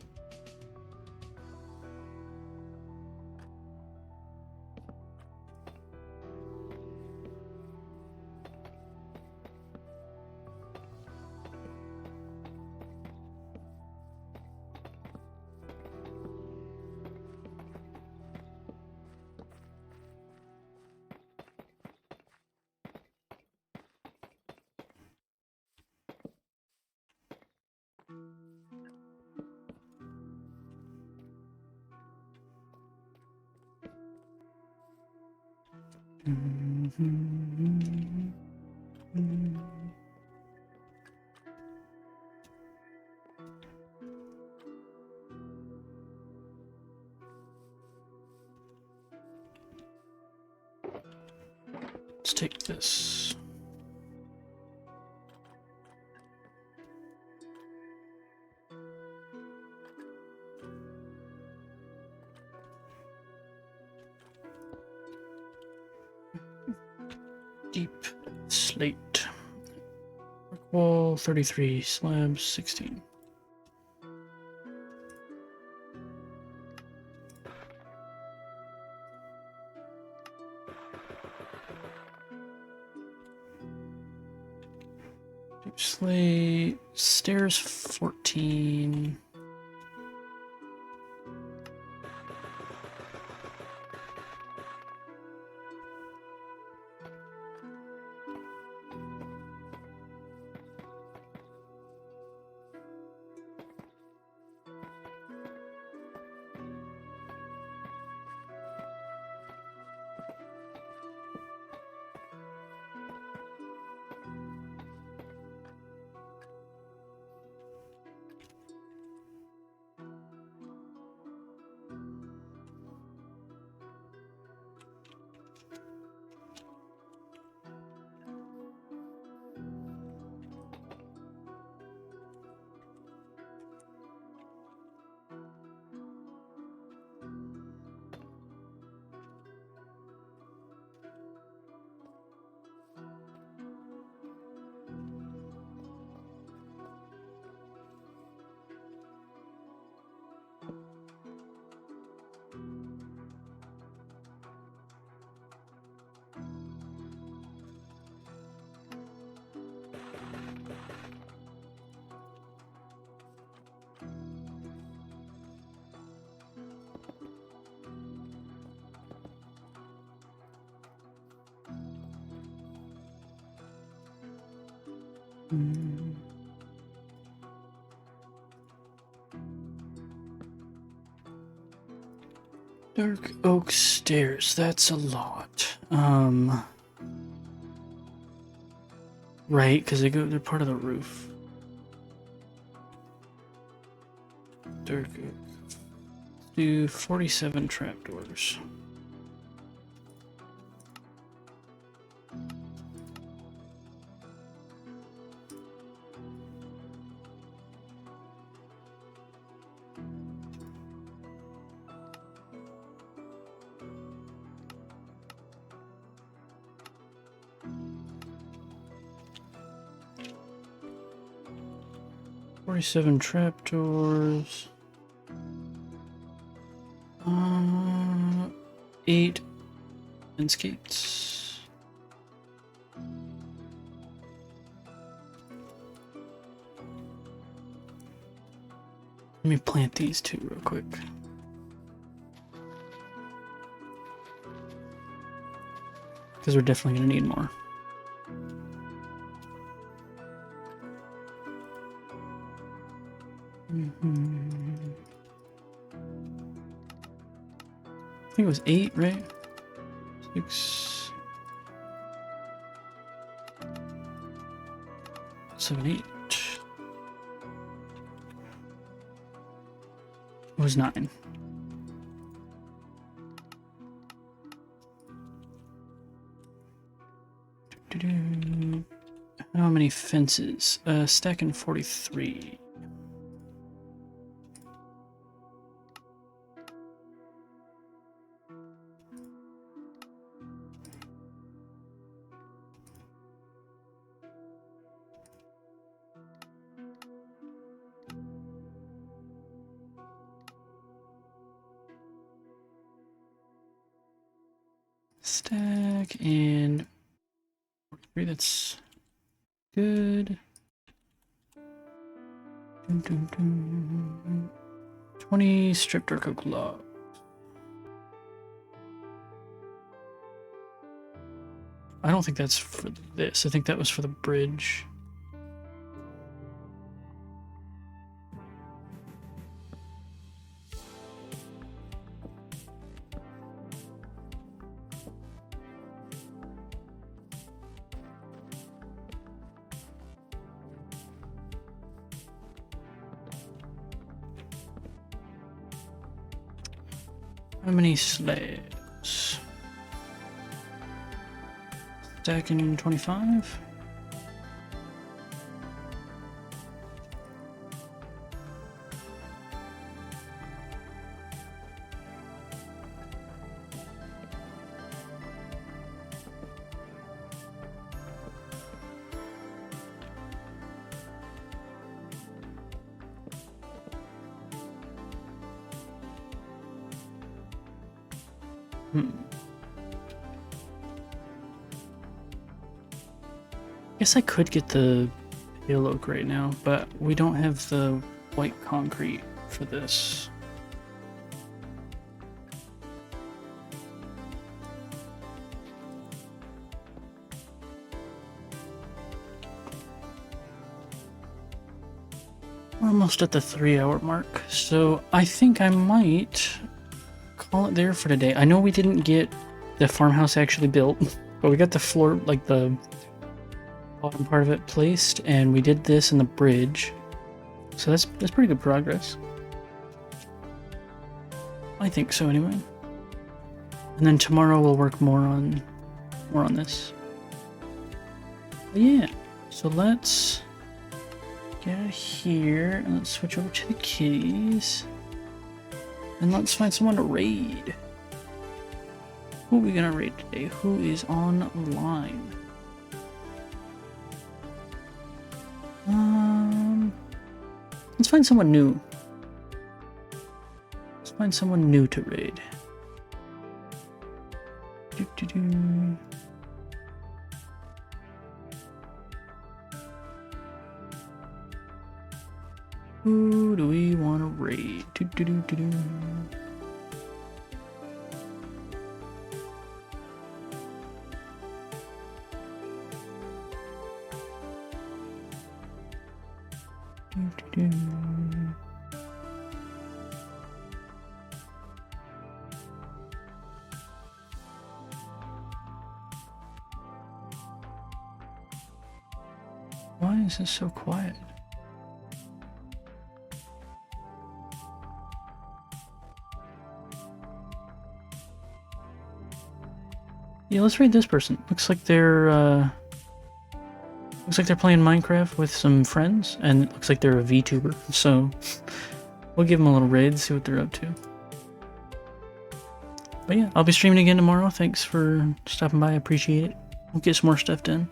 A: Let's take this. Deep slate. Brick wall 33, slabs 16. Deep slate, stairs 14. Dark oak stairs, that's a lot. Right, because they're part of the roof. Dark oak. Do 47 trapdoors. Forty-seven trapdoors. 8 fence gates. Let me plant these two real quick. Because we're definitely going to need more. I think it was 8, right? 6, 7, 8. It was 9. How many fences? Stacking 43. Stack and 43, that's good. 20 stripped dark oak log. I don't think that's for this. I think that was for the bridge. How many slabs? Stacking 25. Guess I could get the pale oak right now, but we don't have the white concrete for this. We're almost at the 3-hour mark, so I think I might call it there for today. I know we didn't get the farmhouse actually built, but we got the floor, like the bottom part of it placed, and we did this in the bridge, so that's pretty good progress. I think so anyway. And then tomorrow we'll work more on this. But yeah, so let's get out of here and let's switch over to the kitties. And let's find someone to raid. Who are we gonna raid today? Who is online? Let's find someone new. Let's find someone new to raid. Who do we want to raid? Why is this so quiet? Yeah, let's read this person. Looks like they're playing Minecraft with some friends, and it looks like they're a VTuber. So we'll give them a little raid, see what they're up to. But yeah, I'll be streaming again tomorrow. Thanks for stopping by. I appreciate it. We'll get some more stuff done.